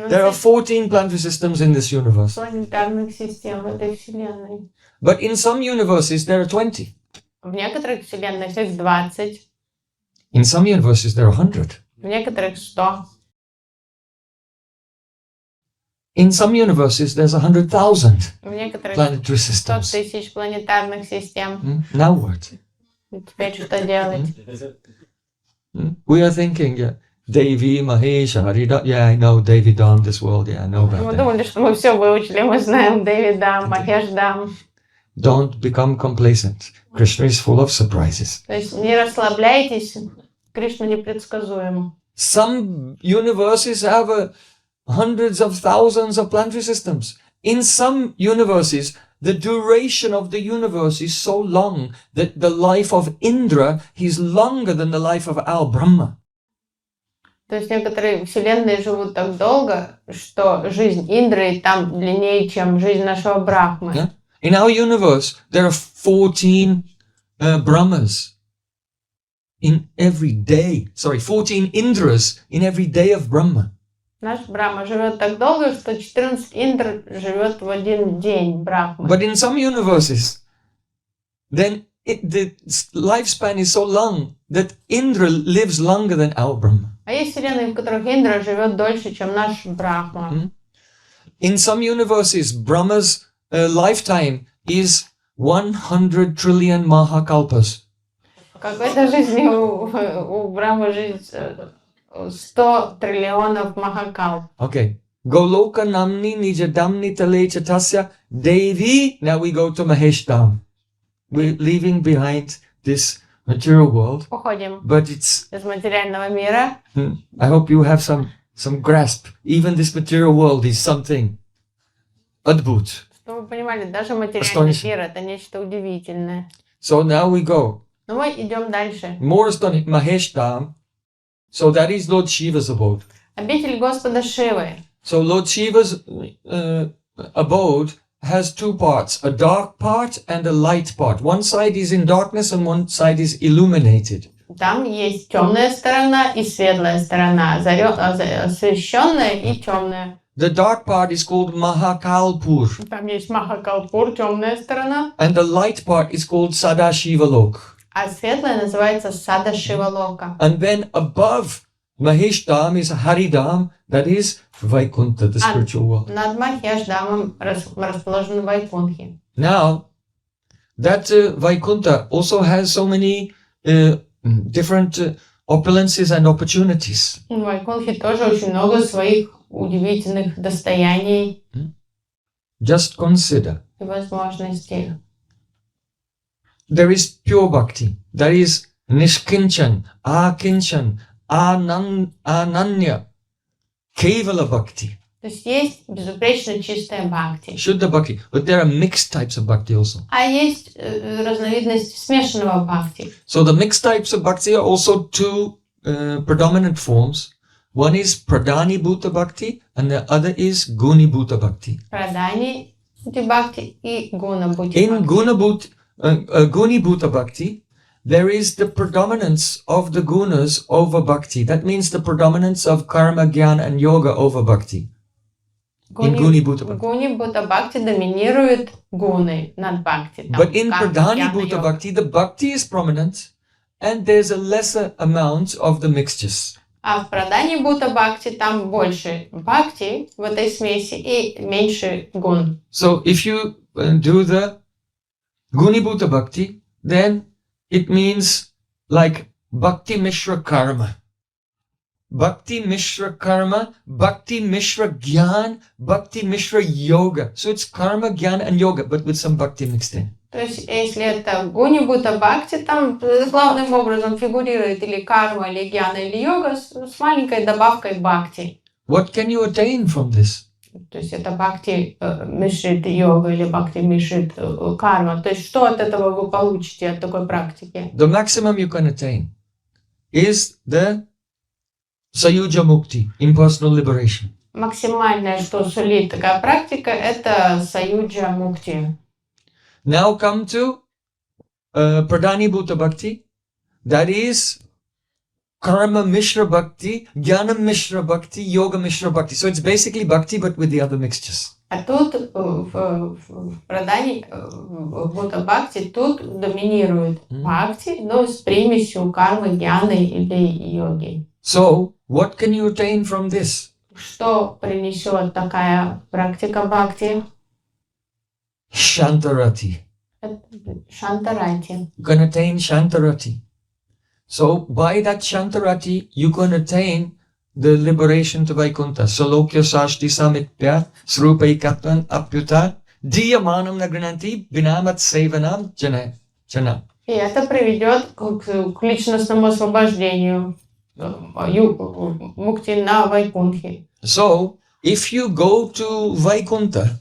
There are 14 planetary systems in this universe. Планетарных систем в этой Вселенной. But in some universes, there are 20. В некоторых Вселенных их 20, In some universes, there are 100. в некоторых 100. In some universes, there's 100,000 В некоторых planetary 100 systems. тысяч планетарных систем. Now what? И теперь что делать? We are thinking, Devi, Mahesh, Harida. Yeah, I know Devi Dam, this world. Yeah, I know Мы about that. думали, что мы все выучили, мы знаем Дэвидам, Махешдам. Don't become complacent. Krishna is full of surprises. То есть не расслабляйтесь, Кришна непредсказуем. Some universes have hundreds of thousands of planetary systems. In some universes, the duration of the universe is so long that the life of Indra is longer than the life of Al Brahma. То есть некоторые вселенные живут так долго, что жизнь Индры там длиннее, чем жизнь нашего Брахмы. Yeah? In our universe, there are 14 Brahmas in every day. 14 Indras in every day of Brahma. Наш Брахма живет так долго, что 14 Индр живет в один день Брахмы. But in some universes, then the lifespan is so long that Indra lives longer than our Brahma. А есть вселенные, в которых Индра живет дольше, чем наш Брахма. In some universes, Brahma's lifetime is 100 trillion Mahakalpas. В какой-то жизни у Брахмы жизнь 100 триллионов Махакалп. Okay. Goloka namni nijadamni tale chatasya Devi. Now we go to Maheshdam. We're leaving behind this material world, Уходим but it's. из материального мира. I hope you have some grasp. Even this material world is something adbhut. Чтобы вы понимали, даже материальный мир это нечто удивительное. So now we go. Но мы идем дальше. More astonishing. Maheshdam. So that is Lord Shiva's abode. Обитель Господа Шивы. So Lord Shiva's abode has 2 parts, a dark part and a light part. One side is in darkness and one side is illuminated. Там есть темная сторона и светлая сторона, освещенная и темная. The dark part is called Mahakalpur. Там есть Махакалпур, темная сторона, And the light part is called Sadashivalok. а светлая называется Сада Шивалока. And then above Maheshdam is Haridam, that is Vaikuntha, the spiritual world. Над Махешдамом расположены Вайкунхи. Now, that Vaikuntha also has so many different opulences and opportunities. У Вайкунхи тоже очень много своих удивительных достояний Just consider. и возможностей. There is pure bhakti. That is Nishkinchan, Akinchan, Ananya, Kevala Bhakti. То есть есть безупречно чистая бхакти. Shuddha Bhakti. But there are mixed types of Bhakti also. А есть разновидность смешанного бхакти. So the mixed types of Bhakti are also two predominant forms. One is Pradhani Bhuta Bhakti and the other is Guni Bhuta Bhakti. Pradhani Bhakti и Guna Bhuti In Bhakti. Guni Bhuta Bhakti, there is the predominance of the gunas over Bhakti. That means the predominance of karma, jnana and yoga over Bhakti. In Guni Bhuta Bhakti. Guni Bhuta Bhakti доминирует гуны над Бхакти. But in Pradhani Bhuta Bhakti, the Bhakti is prominent and there's a lesser amount of the mixtures. А в Прадани Бхута Бхакти там больше Бхакти в этой смеси и меньше гун. So if you do the Guni Bhuta Bhakti, then it means like Bhakti Mishra Karma. Bhakti Mishra Karma, Bhakti Mishra Gyan, Bhakti Mishra Yoga. So it's Karma, Gyan and Yoga, but with some Bhakti mixed in. То есть, если это Гуни Бхута Бхакти, там главным образом фигурирует или карма, или гьяна, или йога с маленькой добавкой бхакти. What can you attain from this? То есть это бхакти мишрит йога или бхакти мишрит карма. То есть что от этого вы получите, от такой практики? The maximum you can attain is the Sayuja Mukti, impersonal liberation. Максимальное, что сулит такая практика, это Саюджа Мукти. Now come to Pradhani Bhuta Bhakti. That is Karma Mishra Bhakti, Jnana Mishra Bhakti, Yoga Mishra Bhakti. So it's basically Bhakti but with the other mixtures. А тут в Прадани Бхута Бхакти тут доминирует Бхакти, но с примесью кармы, гьяны или йоги. So what can you attain from this? Что принесет такая практика Бхакти? Shantarati. Шантарати. You can attain Shantarati. So by that Shantarati, you can attain the liberation to Vaikuntha. Salokya Sashti Samitpya Srupai Katvan Apyuta Diyamanam Nagrananti Binamat Sevanam Jana. И это приведет к личностному освобождению мукти на Вайкунтхе. So if you go to Vaikuntha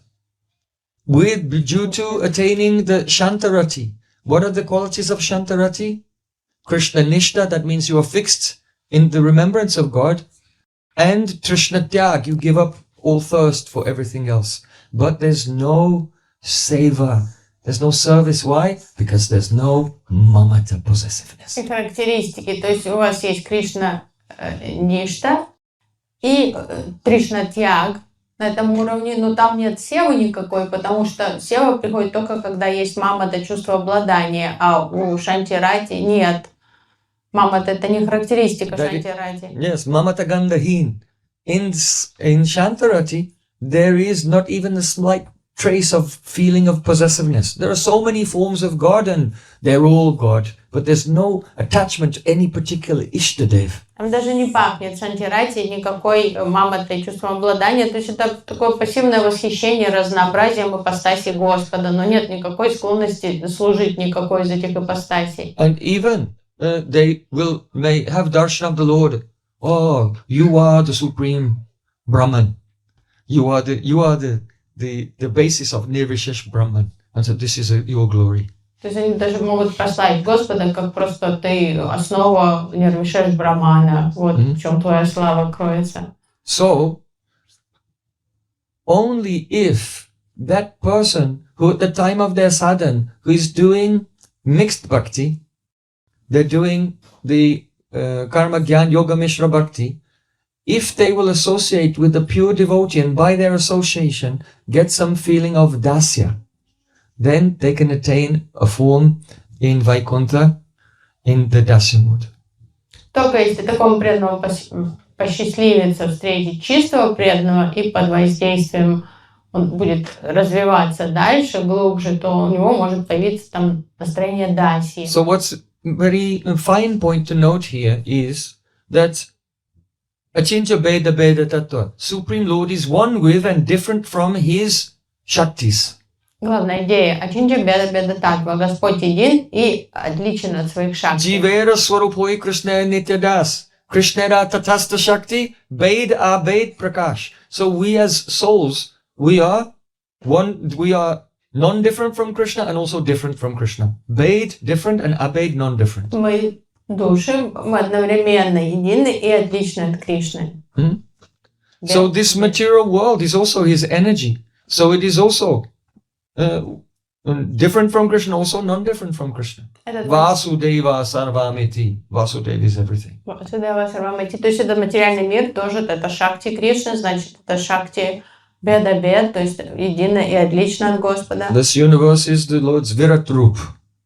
due to attaining the Shantarati, what are the qualities of Shantarati? Krishna Nishta, that means you are fixed in the remembrance of God, and Trishna Tyag, you give up all thirst for everything else. But there's no seva, there's no service. Why? Because there's no mamata, possessiveness. Характеристики, то есть у вас есть Кришна Ништа и Тришна Тьяг на этом уровне, но там нет севы никакой, потому что сева приходит только когда есть мамата, чувство обладания, а у Шантирати нет. Мамата — это не характеристика Шантирати. Yes, mamata gandahin. In Shantarati, there is not even a slight trace of feeling of possessiveness. There are so many forms of God and they're all God, but there's no attachment to any particular Ishtadev. Там даже не пахнет Шантирати никакой маматой, чувством обладания. То есть это такое пассивное восхищение разнообразием ипостаси Господа, но нет никакой склонности служить никакой из этих ипостасей. And even they may have darshan of the Lord. Oh, you are the supreme Brahman. You are the basis of Nirvishesh Brahman. And so this is your glory. То есть они даже могут прославить Господа, как просто ты основа Нирвишеш Брамана. Вот в чем твоя слава кроется. So, only if that person who at the time of their sadhana, who is doing mixed bhakti, they're doing the karma gyan yoga mishra bhakti, if they will associate with the pure devotee and by their association get some feeling of dasya, then they can attain a form in Vaikuntha in the dasya mood. Только если такому преданному посчастливится встретить чистого преданного и под воздействием он будет развиваться дальше, глубже, то у него может появиться там настроение даси. So what's very fine point to note here is that Achincha Beda Beda Tattva, Supreme Lord is one with and different from his Shaktis. Главная идея Ачинджа Беда Беда Татва. Господь един и отличен от своих шакти. Jivera Swarupoi Krishna Nityadas. Krishnera Tatasta Shakti, Bed Abed Prakash. So we as souls, we are non-different from Krishna and also different from Krishna. Bed different and Abed non-different. Мы души, мы одновременно едины и отличны от Кришны. So this material world is also his energy. So it is also different from Krishna, also non-different from Krishna. Vasudeva Sarvamiti. Vasudeva is everything. Vasудева Сарвамити. То есть это материальный мир, тоже это шакти Кришны, значит это шакти Беда Бед, то есть едино и отлично от Господа. This universe is the Lord's Virat Roop.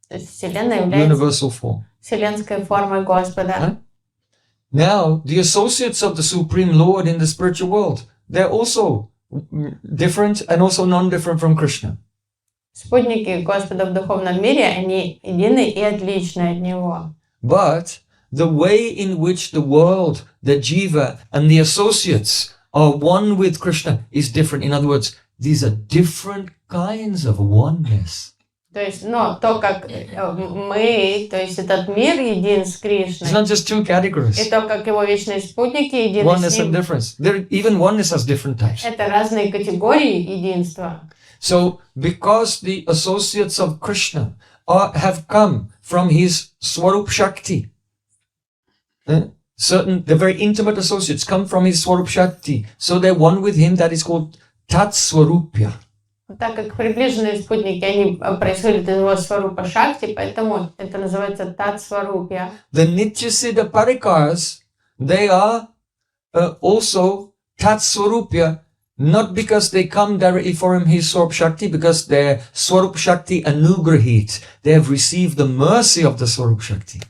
То есть Вселенная является Universal form. вселенской формой Господа. Now, the associates of the Supreme Lord in the spiritual world, they're also different and also non-different from Krishna. Спутники Господа в духовном мире, они едины и отличны от Него. But the way in which the world, the jiva, and the associates are one with Krishna is different. In other words, these are different kinds of oneness. То есть, но то, как мы, то есть этот мир един с Кришной, It's not just two categories. и то, как его вечные спутники едины Oneness с and Ним, difference. Even oneness has different types. это разные категории единства. So, because the associates of Krishna have come from his Swarup Shakti, the very intimate associates come from his Swarup Shakti, so they're one with him. That is called Tat Swarupya. Так как приближенные спутники, они происходят из его сварупа шакти, поэтому это называется тат сварупья. The Nityasiddha Parikars, they are also Tat Swarupya, not because they come directly from his Swarup Shakti, because their Swarup Shakti anugrahit. They have received the mercy of the Swarup Shakti.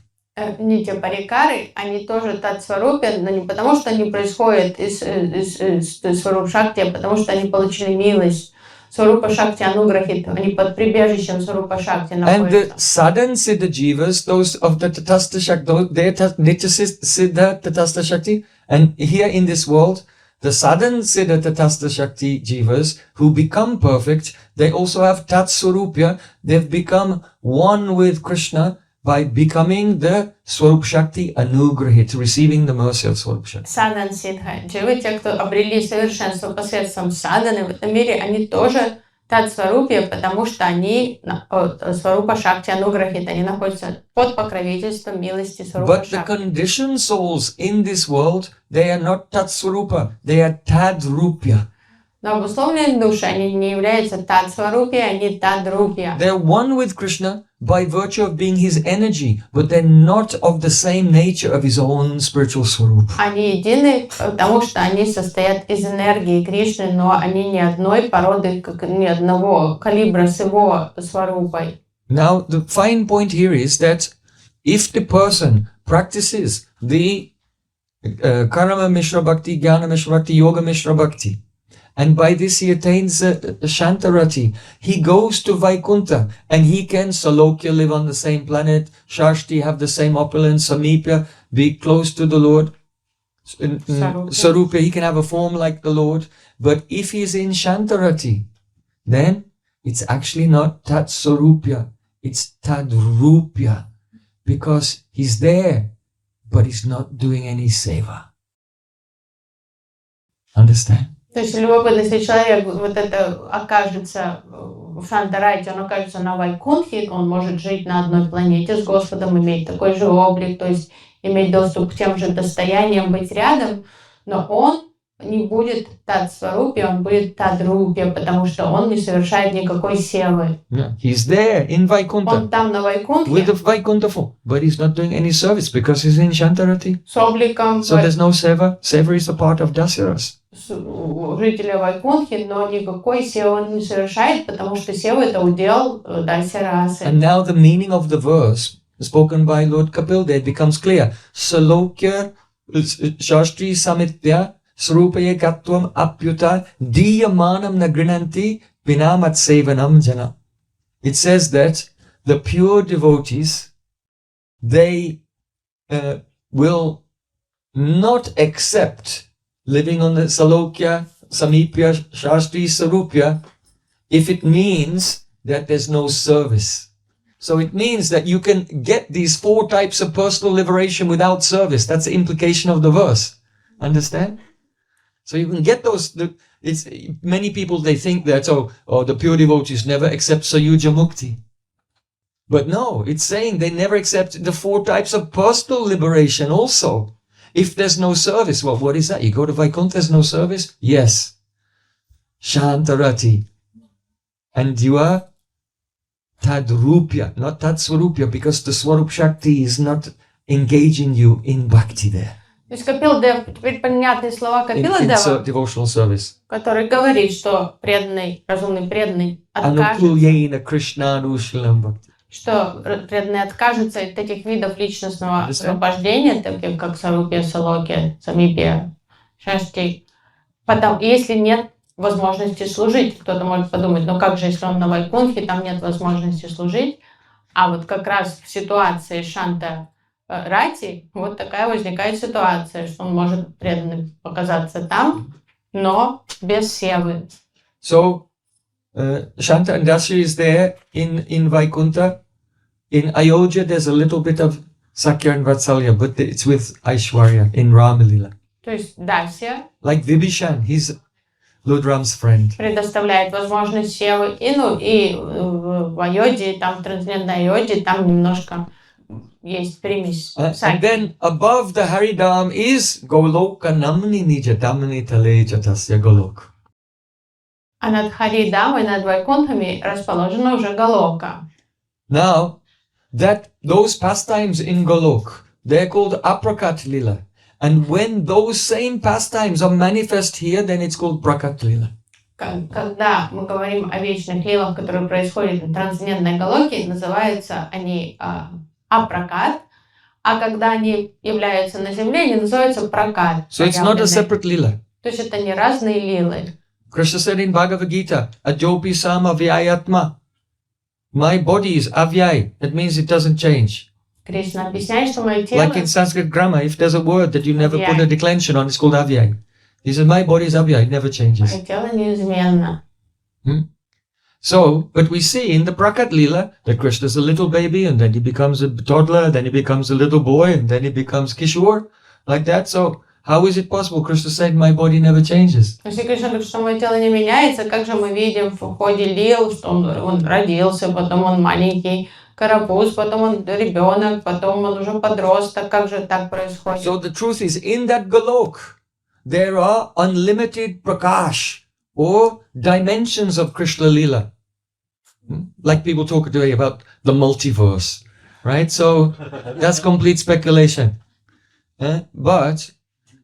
Нитя парикары, они тоже тат сварупья, но не потому, что они происходят из сваруп шакти, а потому, что они получили милость. Сварупа Шакти Ануграхит, они под прибежищем Сварупа Шакти And the находятся. sadhan Siddha Jivas, those of the Tatastha Shakti, they are Nitya Siddha Tatastha Shakti. And here in this world, the sadhan Siddha Tatastha Shakti Jivas, who become perfect, they also have Tat Swarupya. They've become one with Krishna by becoming the Swarup Shakti Anugrahit, receiving the mercy of Swarup Shakti. Садан Сидха. Живы те, кто обрели совершенство посредством саданы в этом мире, они тоже тат сварупья, потому что они Сварупа Шакти Ануграхит, они находятся под покровительством милости Сварупа But the Шакти. conditioned souls in this world, they are not Tat Swarupa, they are Tad Rupya. Но обусловленные души, они не являются тат сварупья, они тат рупья. They're one with Krishna by virtue of being his energy, but they're not of the same nature of his own spiritual swarup. Они едины, потому что они состоят из энергии Кришны, но они не одной породы, как ни одного калибра с его сварупой. Now, the fine point here is that if the person practices the Karma Mishra Bhakti, Jnana Mishra Bhakti, Yoga Mishra Bhakti, and by this he attains Shantarati, he goes to Vaikuntha, and he can Salokya, live on the same planet, Shashti, have the same opulence, Samipya, be close to the Lord, Sarupya, he can have a form like the Lord. But if he is in Shantarati, then it's actually not Tat Sarupya, it's Tad Rupya, because he's there, but he's not doing any seva. Understand? То есть любопытно, если человек вот это окажется в Шантарайте, он окажется на Вайкунтхе, он может жить на одной планете с Господом, иметь такой же облик, то есть иметь доступ к тем же достояниям, быть рядом, но он не будет тат сварупья, он будет тат рупья, потому что он не совершает никакой севы. Yeah. He's there in Vaikuntha. Он там на Вайкунтхе With the Vaikuntha form, but he's not doing any service because he's in Shantarati. с обликом So there's no seva. Seva is a part of Dasyaras. жителя Вайкунтхи, но никакой севы он не совершает, потому что сева это удел Дасярасы. And now the meaning of the verse spoken by Lord Kapil there becomes clear. Salokya Shastri Samitya Srupaye Katvam Apyuta Diyamanam Nagrinanti Vinamat Sevanam Jana. It says that the pure devotees, they will not accept living on the Salokya, Samipya, Shastri, Sarupya if it means that there's no service. So it means that you can get these 4 types of personal liberation without service. That's the implication of the verse. Understand? So you can get those. It's many people, they think that the pure devotees never accept Sayuja Mukti. But no, it's saying they never accept the 4 types of personal liberation also. If there's no service, well, what is that? You go to Vaikuntha, there's no service? Yes. Shantarati. And you are Tadrupya, not Tadswarupya, because the Swarup Shakti is not engaging you in bhakti there. То есть Капиладева, теперь понятные слова Капиладева, Devotional service. который говорит, что преданный, разумный преданный Anukulyena Krishnanushilam bhakti. что преданный откажется от этих видов личностного освобождения, таких как Сарупия, Салокия, Самипия, Шашти. Потом, если нет возможности служить, кто-то может подумать, ну как же, если он на Вайкунхе, там нет возможности служить. А вот как раз в ситуации Шанта Рати вот такая возникает ситуация, что он может преданным показаться там, но без севы. So, Shanta and Dashi is there in Vaikuntha. In Ayodhya, there's a little bit of Sakya and Vatsalya, but it's with Aishwarya in Ramalila. То есть Дасия, like Vibhishan, he's Ludram's friend. Предоставляет возможность севы. И в Айодхе, там в трансцендентной Айодхе, там немножко есть примесь Саки. And then above the Haridam is Goloka Namni Nija Damni Taleja Tasya Golok. А над Харидамой, над Вайкунхами расположена уже Галока. Now, those pastimes in Golok, they're called Aprakat Lila. And when those same pastimes are manifest here, then it's called Prakat Lila. Когда мы говорим о вечных лилах, которые происходят в трансцендентной Галоке, называются они Апракат, а когда они являются на земле, они называются Пракат. So it's not a separate lila. То есть это не разные лилы. Krishna said in Bhagavad Gita, Ajopi Sama Vyayatma. My body is avyay. That means it doesn't change. Кришна объясняет, что мое тело... Like in Sanskrit grammar, if there's a word that you never put a declension on, it's called avyay. He says, my body is avyay, it never changes. Мое тело неизменно. So, but we see in the Prakat Lila that Krishna is a little baby, and then he becomes a toddler, then he becomes a little boy, and then he becomes Kishore, like that. So, how is it possible? Krishna said, my body never changes. Если Кришна говорит, что мое тело не меняется, как же мы видим в ходе лил, что он родился, потом он маленький карапуз, потом он ребенок, потом он уже подросток, как же так происходит? So the truth is, in that Golok, there are unlimited Prakash, or dimensions of Krishna Lila. Like people talk today about the multiverse, right? So that's complete speculation. But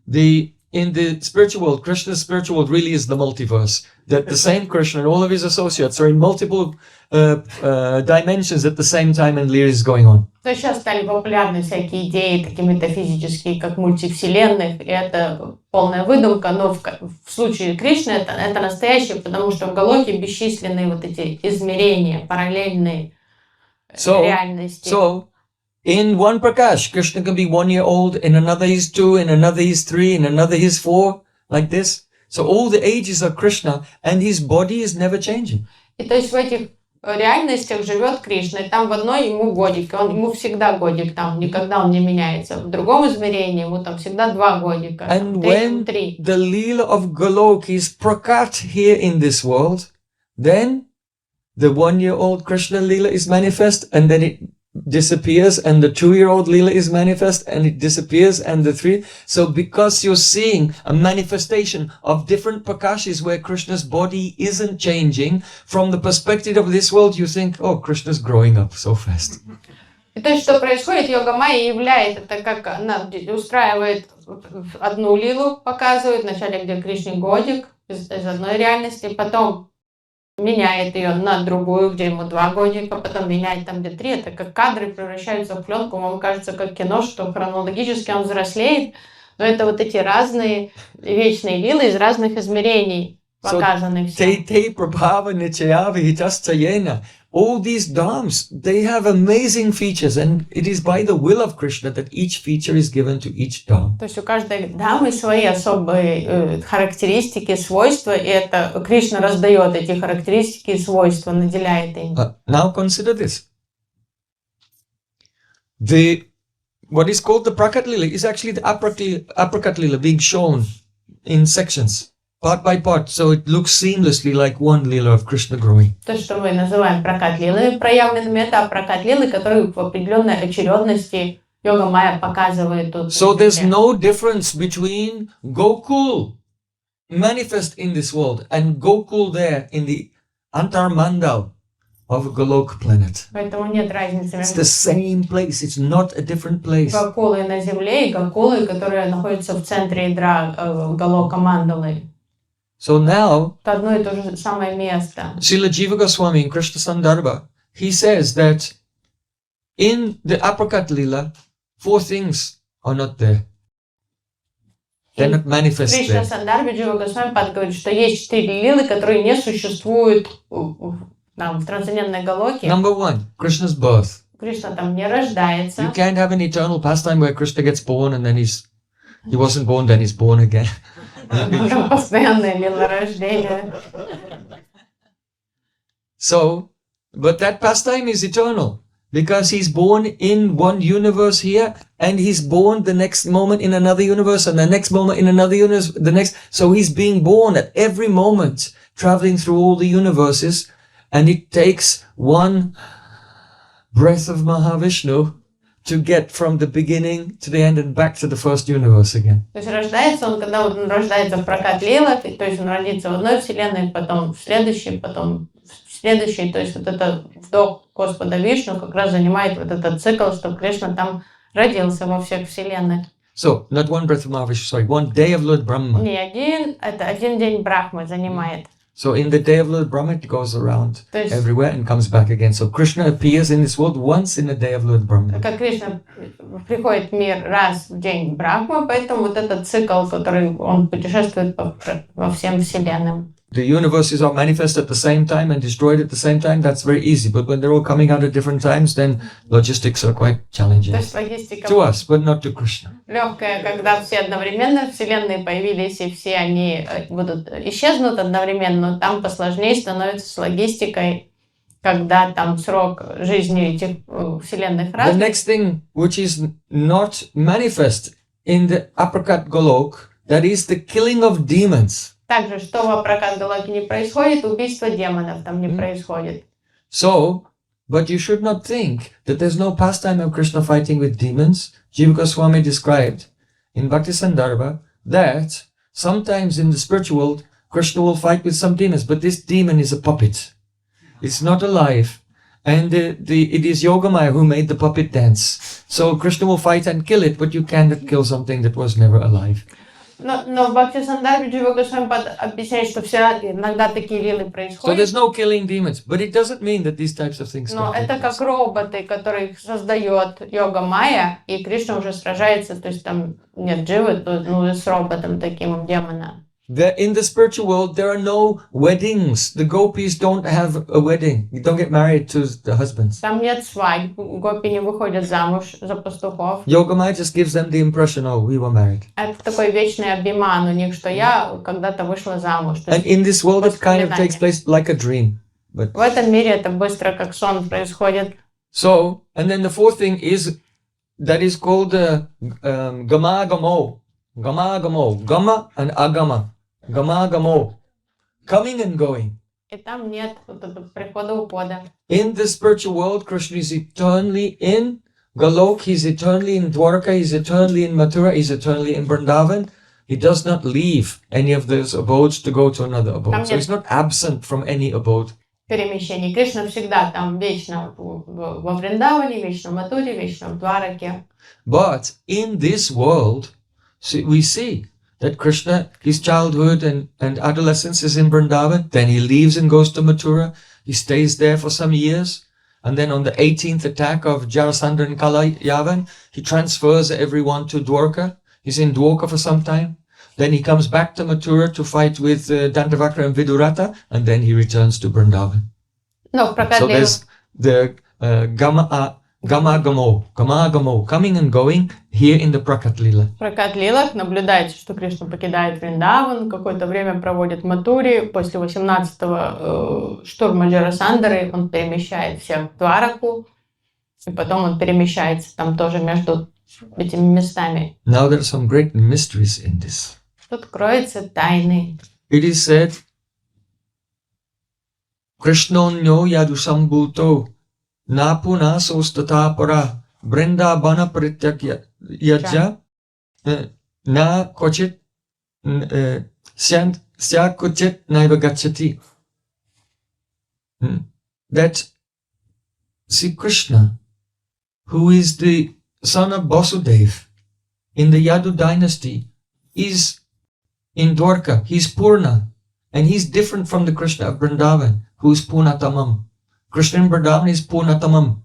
in the spiritual world, Krishna's spiritual world really is the multiverse. That the same Krishna and all of his associates are in multiple dimensions at the same time, and Leela is going on. То есть сейчас стали популярны всякие идеи, такие метафизические, как мультивселенных, и это полная выдумка, но в случае Кришны это настоящее, потому что в Галоке бесчисленные вот эти измерения, параллельные реальности. So, in one Prakash, Krishna can be 1 year old, in another he's 2, in another he's 3, in another he's 4, like this. So all the ages are Krishna, and his body is never changing. И то есть в этих реальностях живет Кришна, и там в одной ему годик, ему всегда годик, там никогда он не меняется. В другом измерении ему там всегда 2 годика, And в третьем when 3. the Leela of Golok is Prakat here in this world, then the 1 year old Krishna Leela is manifest, and then it disappears, and the 2 year old Leela is manifest, and it disappears, and the 3. So because you're seeing a manifestation of different Prakashis where Krishna's body isn't changing, from the perspective of this world, you think, oh, Krishna's growing up so fast. И то есть, что происходит, йога майя являет это, как она устраивает одну лилу, показывает, вначале где Кришне годик из одной реальности, потом меняет ее на другую, где ему 2 годика, потом меняет там, где 3. Это как кадры превращаются в пленку. Вам кажется, как кино, что хронологически он взрослеет, но это вот эти разные вечные лилы из разных измерений показаны все. all these dhams, they have amazing features, and it is by the will of Krishna that each feature is given to each dham. То есть у каждой дамы свои особые характеристики, свойства, и это Кришна раздает эти характеристики и свойства, наделяет им. Now consider this. What is called the Prakat Lila is actually the Aprakat Lila being shown in sections, part by part, so it looks seamlessly like one Lila of Krishna growing. То, что мы называем прокат лилы проявленными, это прокат лилы, который в определенной очередности Йога Майя показывает тут. So there's no difference between Gokul manifest in this world and Gokul there in the Antar Mandal of Golok planet. Поэтому нет разницы It's между the same place. It's not a different place. Гокулой на земле и Гокулой, которая находится в центре ядра Голока Мандалы. So now, Это одно и то же самое место. Srila Jiva Goswami in Krishna Sandarbha, he says that in the Aprakat Lila, 4 things are not there. They're not manifest Кришна there. Сандарбе Джива Госвами говорит, что есть 4 лилы, которые не существуют в трансцендентной Галоке. Number 1, Krishna's birth. Кришна там не рождается. You can't have an eternal pastime where Krishna gets born and then he wasn't born, then he's born again. Там постоянное лила рождения. So, but that pastime is eternal because he's born in one universe here and he's born the next moment in another universe and the next moment in another universe, so he's being born at every moment, traveling through all the universes, and it takes one breath of Mahavishnu to get from the beginning to the end and back to the first universe again. То есть рождается он, когда он рождается в прокат лила, то есть он родится в одной вселенной, потом в следующей, потом в следующей. То есть вот это вдох Господа Вишну как раз занимает вот этот цикл, что Кришна там родился во всех вселенных. So, not one breath of Mahavishnu, sorry, one day of Lord Brahma. Не один, это один день Брахмы занимает. So in the day of Lord Brahma, it goes around То есть, everywhere and comes back again. So Krishna appears in this world once in the day of Lord Brahma. как Кришна приходит в мир раз в день Брахмы, поэтому вот этот цикл, который он путешествует во всем вселенным. The universes are manifest at the same time and destroyed at the same time. That's very easy. But when they're all coming out at different times, then logistics are quite challenging То есть логистика to us, but not to Krishna. легкая, когда все одновременно вселенные появились, и все они исчезнут одновременно, но там посложнее становится с логистикой, когда там срок жизни этих вселенных The разных. next thing, which is not manifest in the Aprakat Golok, that is the killing of demons. Также, что в Апракат Галоке не происходит, убийство демонов там не происходит. So, but you should not think that there's no pastime of Krishna fighting with demons. Jiva Goswami described in Bhakti Sandarbha that sometimes in the spiritual world, Krishna will fight with some demons, but this demon is a puppet. It's not alive. And it is Yogamaya who made the puppet dance. So Krishna will fight and kill it, but you cannot kill something that was never alive. Но в Бхакти Сандарбе Джива Госвами объясняет, что все иногда такие лилы So происходят. there's no killing demons, but it doesn't mean that these types of things Но don't take это place. как роботы, которых создает Йога Майя, и Кришна уже сражается, то есть там нет дживы, с роботом таким демона. In the spiritual world, there are no weddings. The gopis don't have a wedding. You don't get married to the husbands. Там нет свадьб, гопи не выходят замуж за пастухов. Yogamaya just gives them the impression, oh, we were married. Это такой вечный обман у них, что я когда-то вышла замуж. То And есть in this world, it kind of takes place like a dream. But в этом мире это быстро, как сон, происходит. so, and then the fourth thing is that is called Gama Gamo. Gama Gamo. Gama and Agama. Gama Gamo. Coming and going. И там нет вот этого прихода-ухода. In the spiritual world, Krishna is eternally in Golok, he's eternally in Dwarka, he's eternally in Mathura, he's eternally in Vrindavan. He does not leave any of those abodes to go to another abode. So he's not absent from any abode. Перемещений. Кришна всегда там вечно во Вриндаване, вечно в Матуре, вечно в Двараке. But in this world, we see that Krishna, his childhood and adolescence is in Vrindavan. Then he leaves and goes to Mathura. He stays there for some years. And then on the 18th attack of Jarasandha and Kalayavan, he transfers everyone to Dwarka. He's in Dwarka for some time. Then he comes back to Mathura to fight with Dantavakra and Vidurata. And then he returns to Vrindavan. Но в So прокатлилах there's the gamagamo, coming and going here in the Prakat Lila. В прокатлилах наблюдается, что Кришна покидает Вриндаван, какое-то время проводит в Матуре, после 18-го штурма Джарасандары он перемещает всех в Двараку, и потом он перемещается там тоже между этими местами. Now there are some great mysteries in this. Тут кроются тайны. It is said, Krishnonyo yadusambhuto napuna sostatapara brindabana prityagya na kochit syakuchit naiva gacchati. That Sri Krishna, who is the son of Vasudev in the Yadu dynasty, is in Dwarka. He's Purna, and he's different from the Krishna of Vrindavan, who is Purnatamam. Krishna in Vrindavan is Purnatamam.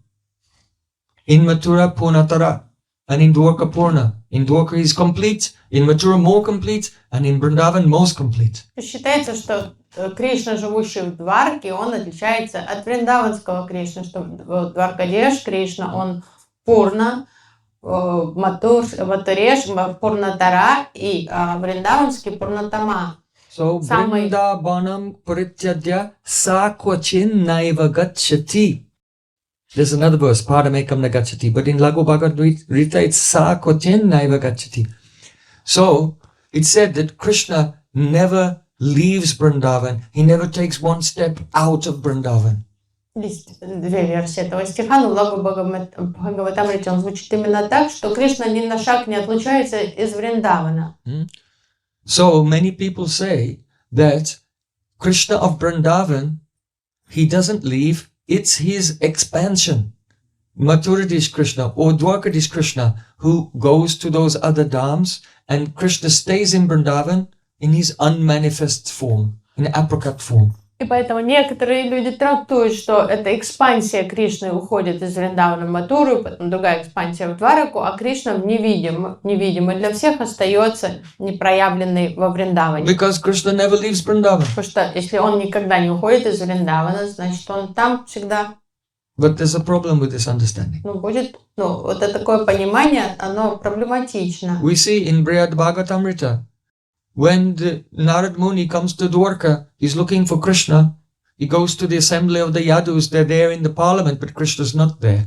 In Mathura, Purnatara, and in Dwarka, Purna. In Dwarka, he's complete. In Mathura, more complete, and in Vrindavan, most complete. Считается, что Кришна, живущий в Дварке, он отличается от вриндаванского Кришны, что Дваркадеш Кришна, он Пурна, Матуреш, Пурнатара и вриндаванский Пурнатама. So, Vrindavanam Parityadya Sakwachin Naiva Gacchati. There's another verse, Padamekam Nagacchati, but in Laghu Bhagavad Gita it's Sakwachin Naiva Gacchati. So, it said that Krishna never leaves Vrindavan. He never takes one step out of Vrindavan. Есть две версии этого стиха, но в Лагу Бхагаватамрите он звучит именно так, что Кришна ни на шаг не отлучается из Вриндавана. So many people say that Krishna of Vrindavan, he doesn't leave, it's his expansion. Mathuradish Krishna or Dwarkadish Krishna who goes to those other dhams, and Krishna stays in Vrindavan in his unmanifest form, in apricot form. И поэтому некоторые люди трактуют, что эта экспансия Кришны уходит из Вриндавана в Матуру, потом другая экспансия в Двараку, а Кришна невидимый для всех остается непроявленный во Вриндаване. Because Krishna never leaves Vrindavan. Потому что если он никогда не уходит из Вриндавана, значит он там всегда. But there's a problem with this understanding. Вот это такое понимание, оно проблематично. We see in Brihad Bhagavatamrita, when the Narad Muni comes to Dwarka, he's looking for Krishna. He goes to the assembly of the Yadus. They're there in the parliament, but Krishna's not there.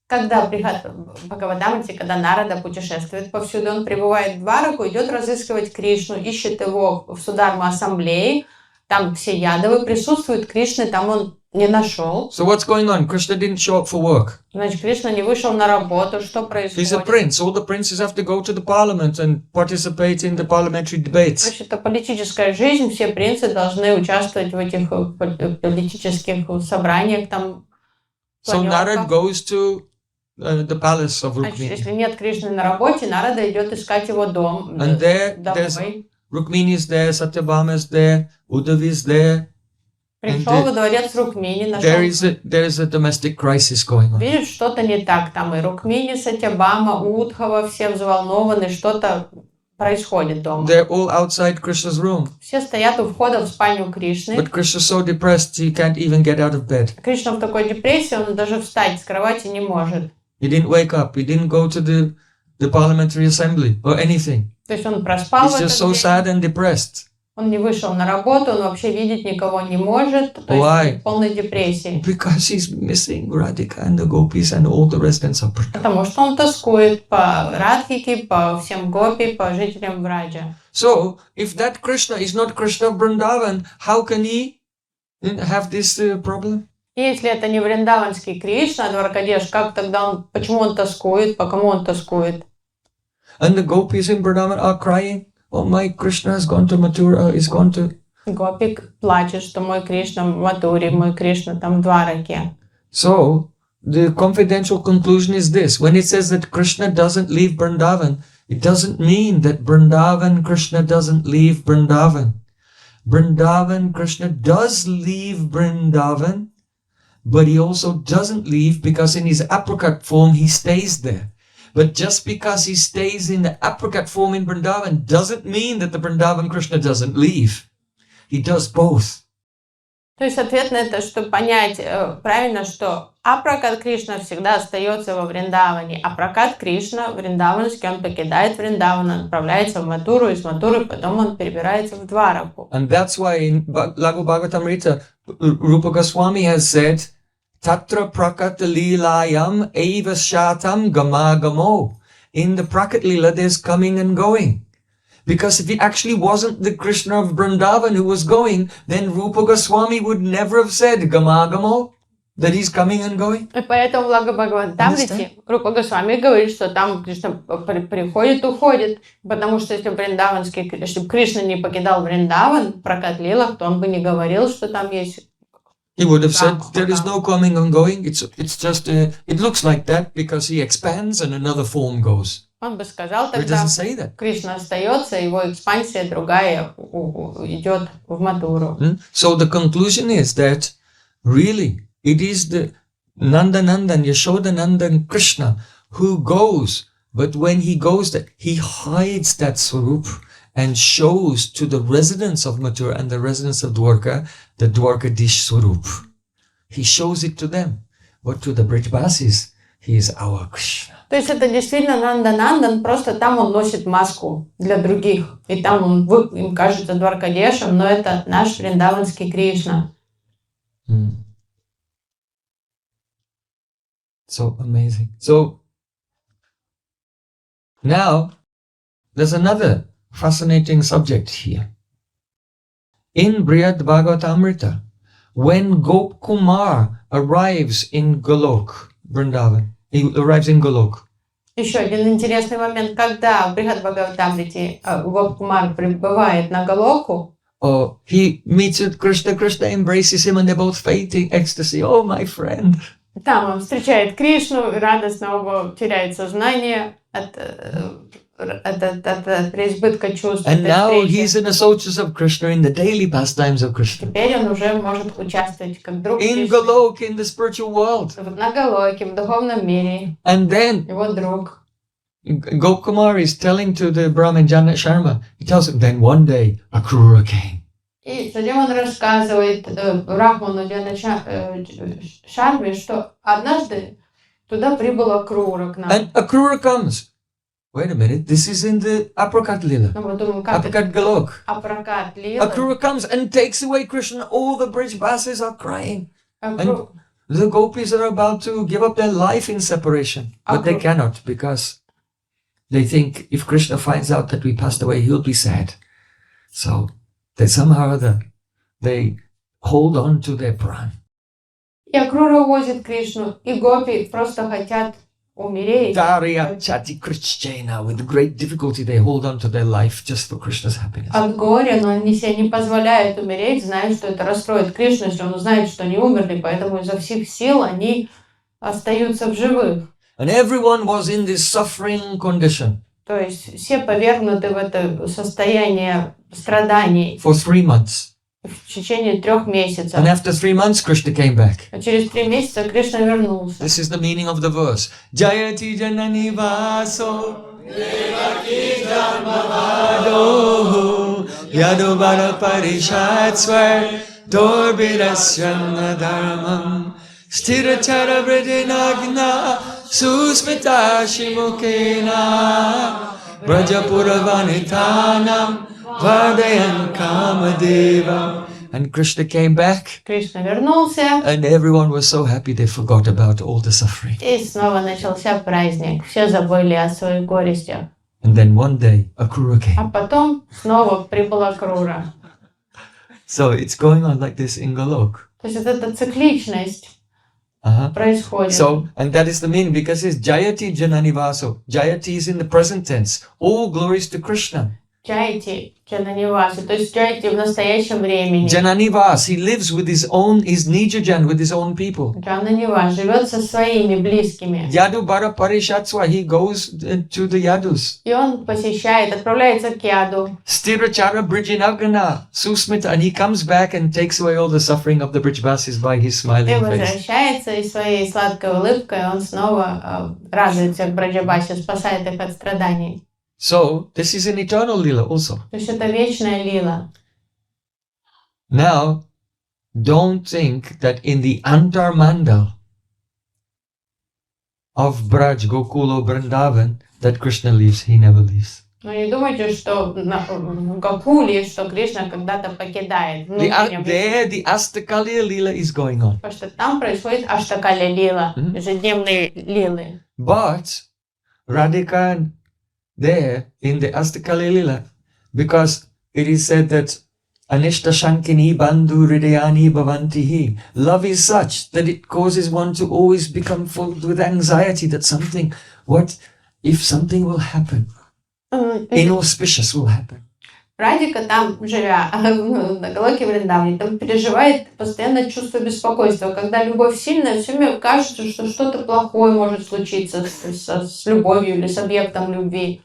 Когда в Бхагаватамрите, когда Нарада путешествует повсюду, он прибывает в Двараку, идет разыскивать Кришну, ищет его в Сударма ассамблее. Там все ядовы присутствуют, Кришны там он не нашел. So what's going on? Krishna didn't show up for work. Значит, Кришна не вышел на работу. Что происходит? He's a prince. All the princes have to go to the parliament and participate in the parliamentary debates. Значит, это политическая жизнь. Все принцы должны участвовать в этих политических собраниях. Там, so Narad goes to the palace of Rukmini. Значит, если нет Кришны на работе, Нарада идет искать его дом. And there's Rukmini is there, Satyabhama is there, Uddhavi is there. Пришел во дворец Рукмини, there is a domestic crisis going on. Видишь, что-то не так. Там и Рукмини, Сатябама, Удхава, все взволнованы, что-то происходит дома. They're all outside Krishna's room. Все стоят у входа в спальню Кришны. But Krishna's so depressed he can't even get out of bed. Кришна в такой депрессии, он даже встать с кровати не может. He didn't wake up. He didn't go to the parliamentary assembly or anything. То есть он проспал в этот He's just so sad and depressed. Он не вышел на работу, он вообще видеть никого не может. То есть в полной депрессии. Because he's missing Radhika and the gopis and all the residents of Vrindavan. Потому что он тоскует по Радхике, по всем гопи, по жителям Враджа. So, if that Krishna is not Krishna of Vrindavan, how can he have this problem? Если это не вриндаванский Кришна, Дваркадеш, почему он тоскует, по кому он тоскует? And the gopis in Vrindavan are crying, oh, my Krishna has gone to Mathura, is gone to... Гопик плачет, что мой Кришна в Матуре, мой Кришна там в Двараке. So, the confidential conclusion is this. When it says that Krishna doesn't leave Vrindavan, it doesn't mean that Vrindavan Krishna doesn't leave Vrindavan. Vrindavan Krishna does leave Vrindavan, but he also doesn't leave because in his apricot form he stays there. But just because he stays in the apricot form in Vrindavan doesn't mean that the Vrindavan Krishna doesn't leave. He does both. То есть ответ на это, что понять правильно, что Апракат Кришна всегда остается во Вриндаване, а Пракат Кришна вриндаванский, он покидает Вриндаван, он отправляется в Матуру, из Матуры потом он перебирается в Двараку. And that's why in Lagu Bhagavatamrita, Rupa Goswami has said, Tatra Prakat Leelayam Eva Shatam Gamagamo. In the Prakat Leela, there's coming and going. Because if it actually wasn't the Krishna of Vrindavan who was going, then Rupa Goswami would never have said Gamagamo, that he's coming and going. И поэтому в Лага Бхагаватамрите Рупа Госвами говорит, что там Кришна приходит, уходит. Потому что если Кришна не покидал Вриндаван, Пракат Лилах, то он бы не говорил, что там есть. He would have said, there is no coming and going. It's just, it looks like that because he expands and another form goes. Он бы сказал But it тогда, doesn't say that. Кришна остается, его экспансия другая идет в Матуру. So the conclusion is that really it is the Nandanandan, Yashodanandan Krishna who goes, but when he goes there, he hides that Swarup and shows to the residents of Mathura and the residents of Dwarka the Dwarkadish Swarup. He shows it to them, but to the Brajbasis, he is our Krishna. То есть это действительно Нанданандан, просто там он носит маску для других. И там он, им кажется Дваркадешем, но это наш вриндаванский Кришна. So amazing. So now there's another fascinating subject here. In Brihad Bhagavatamrita, when Gop Kumar arrives in Golok, Vrindavan, he arrives in Golok. Еще один интересный момент, когда в Брихад Бхагаватамрите Гоп Кумар прибывает на Галоку, he meets with Krishna, Krishna embraces him and they're both fainting ecstasy. Oh, my friend. Там он встречает Кришну, радостно оба теряет сознание от преизбытка чувств. And now he's an associate of Krishna in the daily pastimes of Krishna. Теперь он уже может участвовать как друг In Кришны. Golok, in the spiritual world. На Галоке, в духовном мире. And then Его друг. Gopkumar is telling to the Brahmin Janak Sharma, he tells him, then one day Akrura came. И затем он рассказывает Брахману Шарме, что однажды туда прибыла Акрура к нам. And Akrura comes. Wait a minute, this is in the Aprakat Lila. Ну, мы думаем, как Aprakat Golok. Апракат Лила. Akrura comes and takes away Krishna. All the Brajbasis are crying. And the gopis are about to give up their life in separation. But they cannot because they think if Krishna finds out that we passed away, he'll be sad. So they somehow or other, they hold on to their pran. И Акрура увозит Кришну, и гопи просто хотят умереть. Darya Chati Krishna, with great difficulty they hold on to their life just for Krishna's happiness. От горя, но они себе не позволяют умереть, знают, что это расстроит Кришну, если он узнает, что они умерли, поэтому изо всех сил они остаются в живых. And everyone was in this suffering condition. То есть все повергнуты в это состояние страданий For 3 months. в течение 3 месяцев. And after 3 months, Krishna came back. А через 3 месяца Кришна вернулся. This is the meaning of the verse. Jayati Janani Vaso Devaki Dharmavado Yadubara Parishatsvar Dorbirasyana Dharmam Sthirachara Vridinagna Susmita Shimukena Brajapura Vanitanam Vardayan Kamadeva. And Krishna came back. Кришна вернулся, And everyone was so happy they forgot about all the suffering. и снова начался праздник. Все забыли о своих горестях. And then one day, Akrura came. А потом снова прибыла Акрура. So it's going on like this in Golok. То есть вот эта цикличность происходит. So, and that is the meaning because it's Jayati Janani Vaso. Jayati is in the present tense. All glories to Krishna. Джайти, Джананиваси, то есть Джайти в настоящем времени. Janani Vas, he lives with his Nijajan, with his own people. Джананивас живет со своими близкими. Yadu Bara Parishatswa, he goes to the Yadus. И он посещает, отправляется к Яду. Sthirachara Brijinagana, Susmita, and he comes back and takes away all the suffering of the Brijbasis by his И smiling face. возвращается, и своей сладкой улыбкой он снова радуется к Браджабасе, спасает их от страданий. So, this is an eternal lila also. То есть это вечная лила. Now, don't think that in the Antarmandal of Braj, Gokula, Vrindavan, that Krishna lives. He never leaves. Но не думайте, что в Гокуле, что Кришна когда-то покидает внутреннем мире. There, the Astakalya Lila is going on. Потому что там происходит Аштакалия Лила, ежедневные лилы. But Radhika there in the Astakalya Lila, because it is said that Anishta Shankini Bandhu Hridayani Bhavantihi. Love is such that it causes one to always become filled with anxiety that something, what if something will happen? Inauspicious will happen. Радика там, живя на Галоке Вриндаване, там переживает постоянное чувство беспокойства. Когда любовь сильная, все мне кажется, что что-то плохое может случиться с любовью или с объектом любви.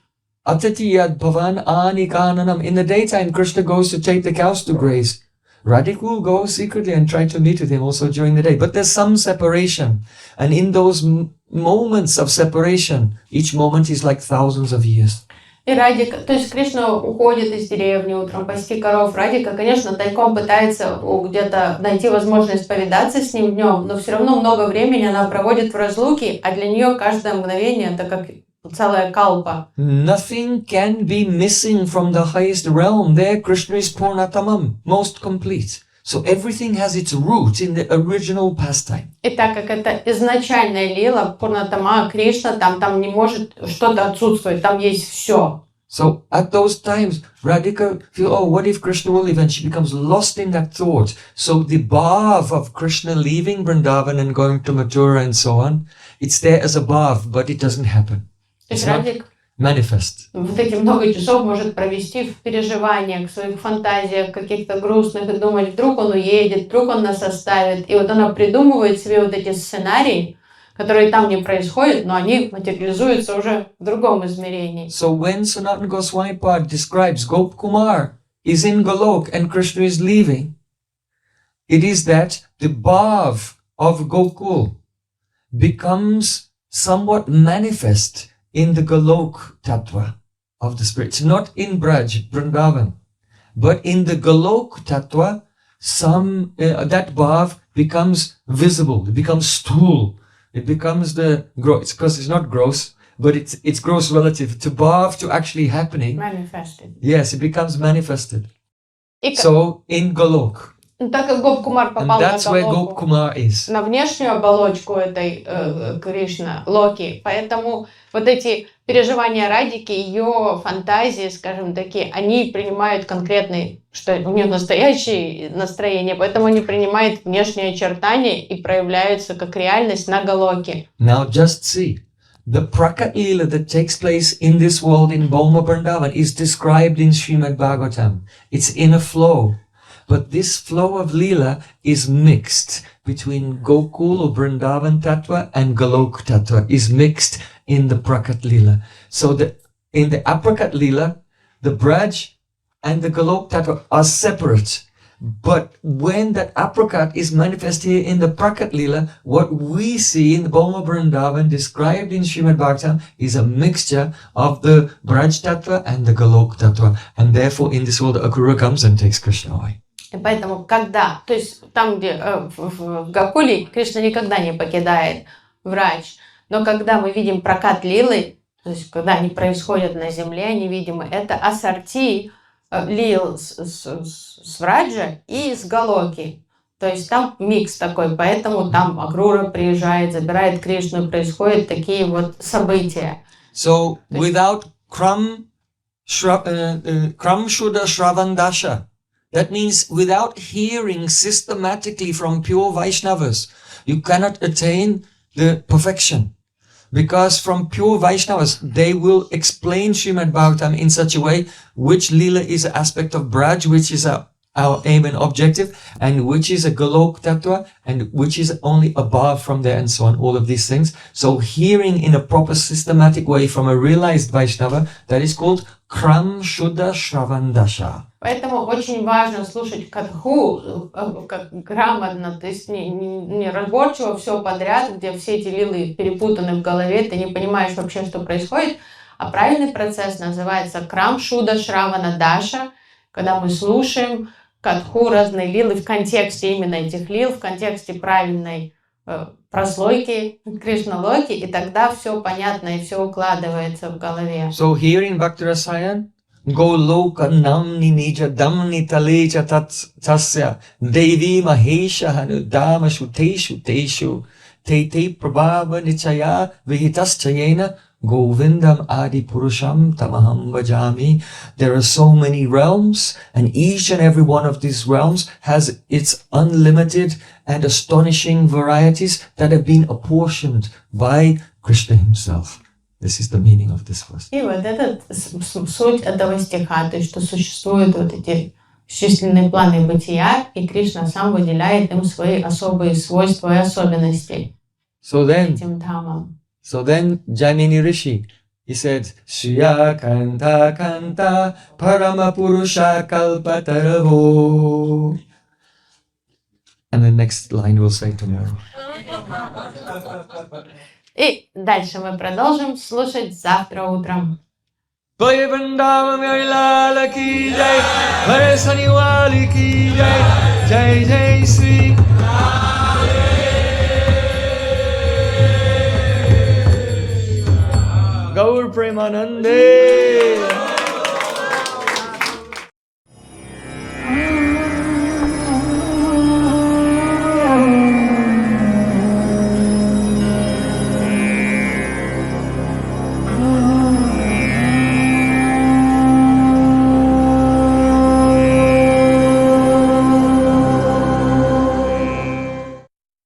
Atatiyad Bhavan Ani Kananam. In the daytime, Krishna goes to take the cows to graze. Radhika will go secretly and try to meet with him also during the day. But there's some separation. And in those moments of separation, each moment is like thousands of years. И Радика, то есть Кришна уходит из деревни утром пасти коров. Радика, конечно, тайком пытается где-то найти возможность повидаться с ним днем, но все равно много времени она проводит в разлуке, а для нее каждое мгновение это как целая калпа. Nothing can be missing from the highest realm. There Krishna is Purnatamam, most complete. So everything has its root in the original pastime. И так как это изначальная лила, Пурнатама, Кришна, там не может что-то отсутствовать, там есть все. So at those times, Radhika feels, oh, what if Krishna will leave? And she becomes lost in that thought. So the bhav of Krishna leaving Vrindavan and going to Mathura and so on, it's there as a bhav, but it doesn't happen. То есть Радик manifest. Вот эти много часов может провести в переживаниях, в своих фантазиях, каких-то грустных, и думать, вдруг он уедет, вдруг он нас оставит. И вот она придумывает себе вот эти сценарии, которые там не происходят, но они материализуются уже в другом измерении. So when Sanatana Goswami Pad describes Gop Kumar is in Golok and Krishna is leaving, it is that the bhav of Gokul becomes somewhat manifest in the Golok Tattva of the spirits, not in Braj, Vrindavan, but in the Golok Tattva, that bhav becomes visible, it becomes stool, it becomes the gross, because it's not gross, but it's gross relative to bhav to actually happening. Manifested. Yes, it becomes manifested. So in Golok. Так как Гоп Кумар попал на Голоку, на внешнюю оболочку этой Кришна, Локи, поэтому вот эти переживания Радики, ее фантазии, скажем такие, они принимают конкретные, что у нее настоящее настроение, поэтому они принимают внешние очертания и проявляются как реальность на Галоке. Now just see, the Prakat Leela that takes place in this world in Bhoma Vrindavan is described in Srimad Bhagavatam. It's in a flow. But this flow of Leela is mixed between Gokul or Vrindavan Tattva and Golok Tattva, is mixed in the Prakat Leela. So in the Aprakat Leela, the Braj and the Golok Tattva are separate. But when that Aprakat is manifest here in the Prakat Leela, what we see in the Bhoma Vrindavan described in Srimad Bhagavatam is a mixture of the Braj Tattva and the Golok Tattva. And therefore in this world, Akrura comes and takes Krishna away. И поэтому, когда, то есть там, где в Гокуле Кришна никогда не покидает Врач, но когда мы видим прокат лилы, то есть когда они происходят на земле, они видимы, это ассорти лил с Враджа и с Галоки. То есть там микс такой, поэтому там Акрура приезжает, забирает Кришну, и происходят такие вот события. So without Kram Shuddha Shravandasha, that means without hearing systematically from pure Vaishnavas, you cannot attain the perfection. Because from pure Vaishnavas, they will explain Srimad Bhagavatam in such a way which Leela is an aspect of Braj, which is our aim and objective, and which is a Golok Tattva, and which is only above from there, and so on, all of these things. So hearing in a proper systematic way from a realized Vaishnava, that is called Kram Shuddha Shravandasha. Поэтому очень важно слушать катху, как грамотно, то есть не разборчиво все подряд, где все эти лилы перепутаны в голове, ты не понимаешь вообще, что происходит, а правильный процесс называется Крам Шуда Шравана Даша, когда мы слушаем катху, разные лилы в контексте именно этих лил, в контексте правильной прослойки, Кришналоки, и тогда все понятно и все укладывается в голове. So here in Bhakti-rasāyana, Go loka namni nija damni taleja tasya devi mahesha hanudama shuteshu teshu te prabhava nichaya vihitaschayena govindam adi purusham tamaham vajami. There are so many realms, and each and every one of these realms has its unlimited and astonishing varieties that have been apportioned by Krishna himself. This is the meaning of this verse. И вот это суть этого стиха, то есть что существуют вот эти численные планы бытия, и Кришна сам выделяет им свои особые свойства и особенности этим дхамам. So then Janini Rishi, he said, Shriya Kanta Kanta Parama Purusha Kalpataravo. And the next line we'll say tomorrow. И дальше мы продолжим слушать завтра утром. Jai Vrindavan Jai Lala ki Jai, Jai Saniwali ki Jai, Jai Jai Sri Gaur Premanande.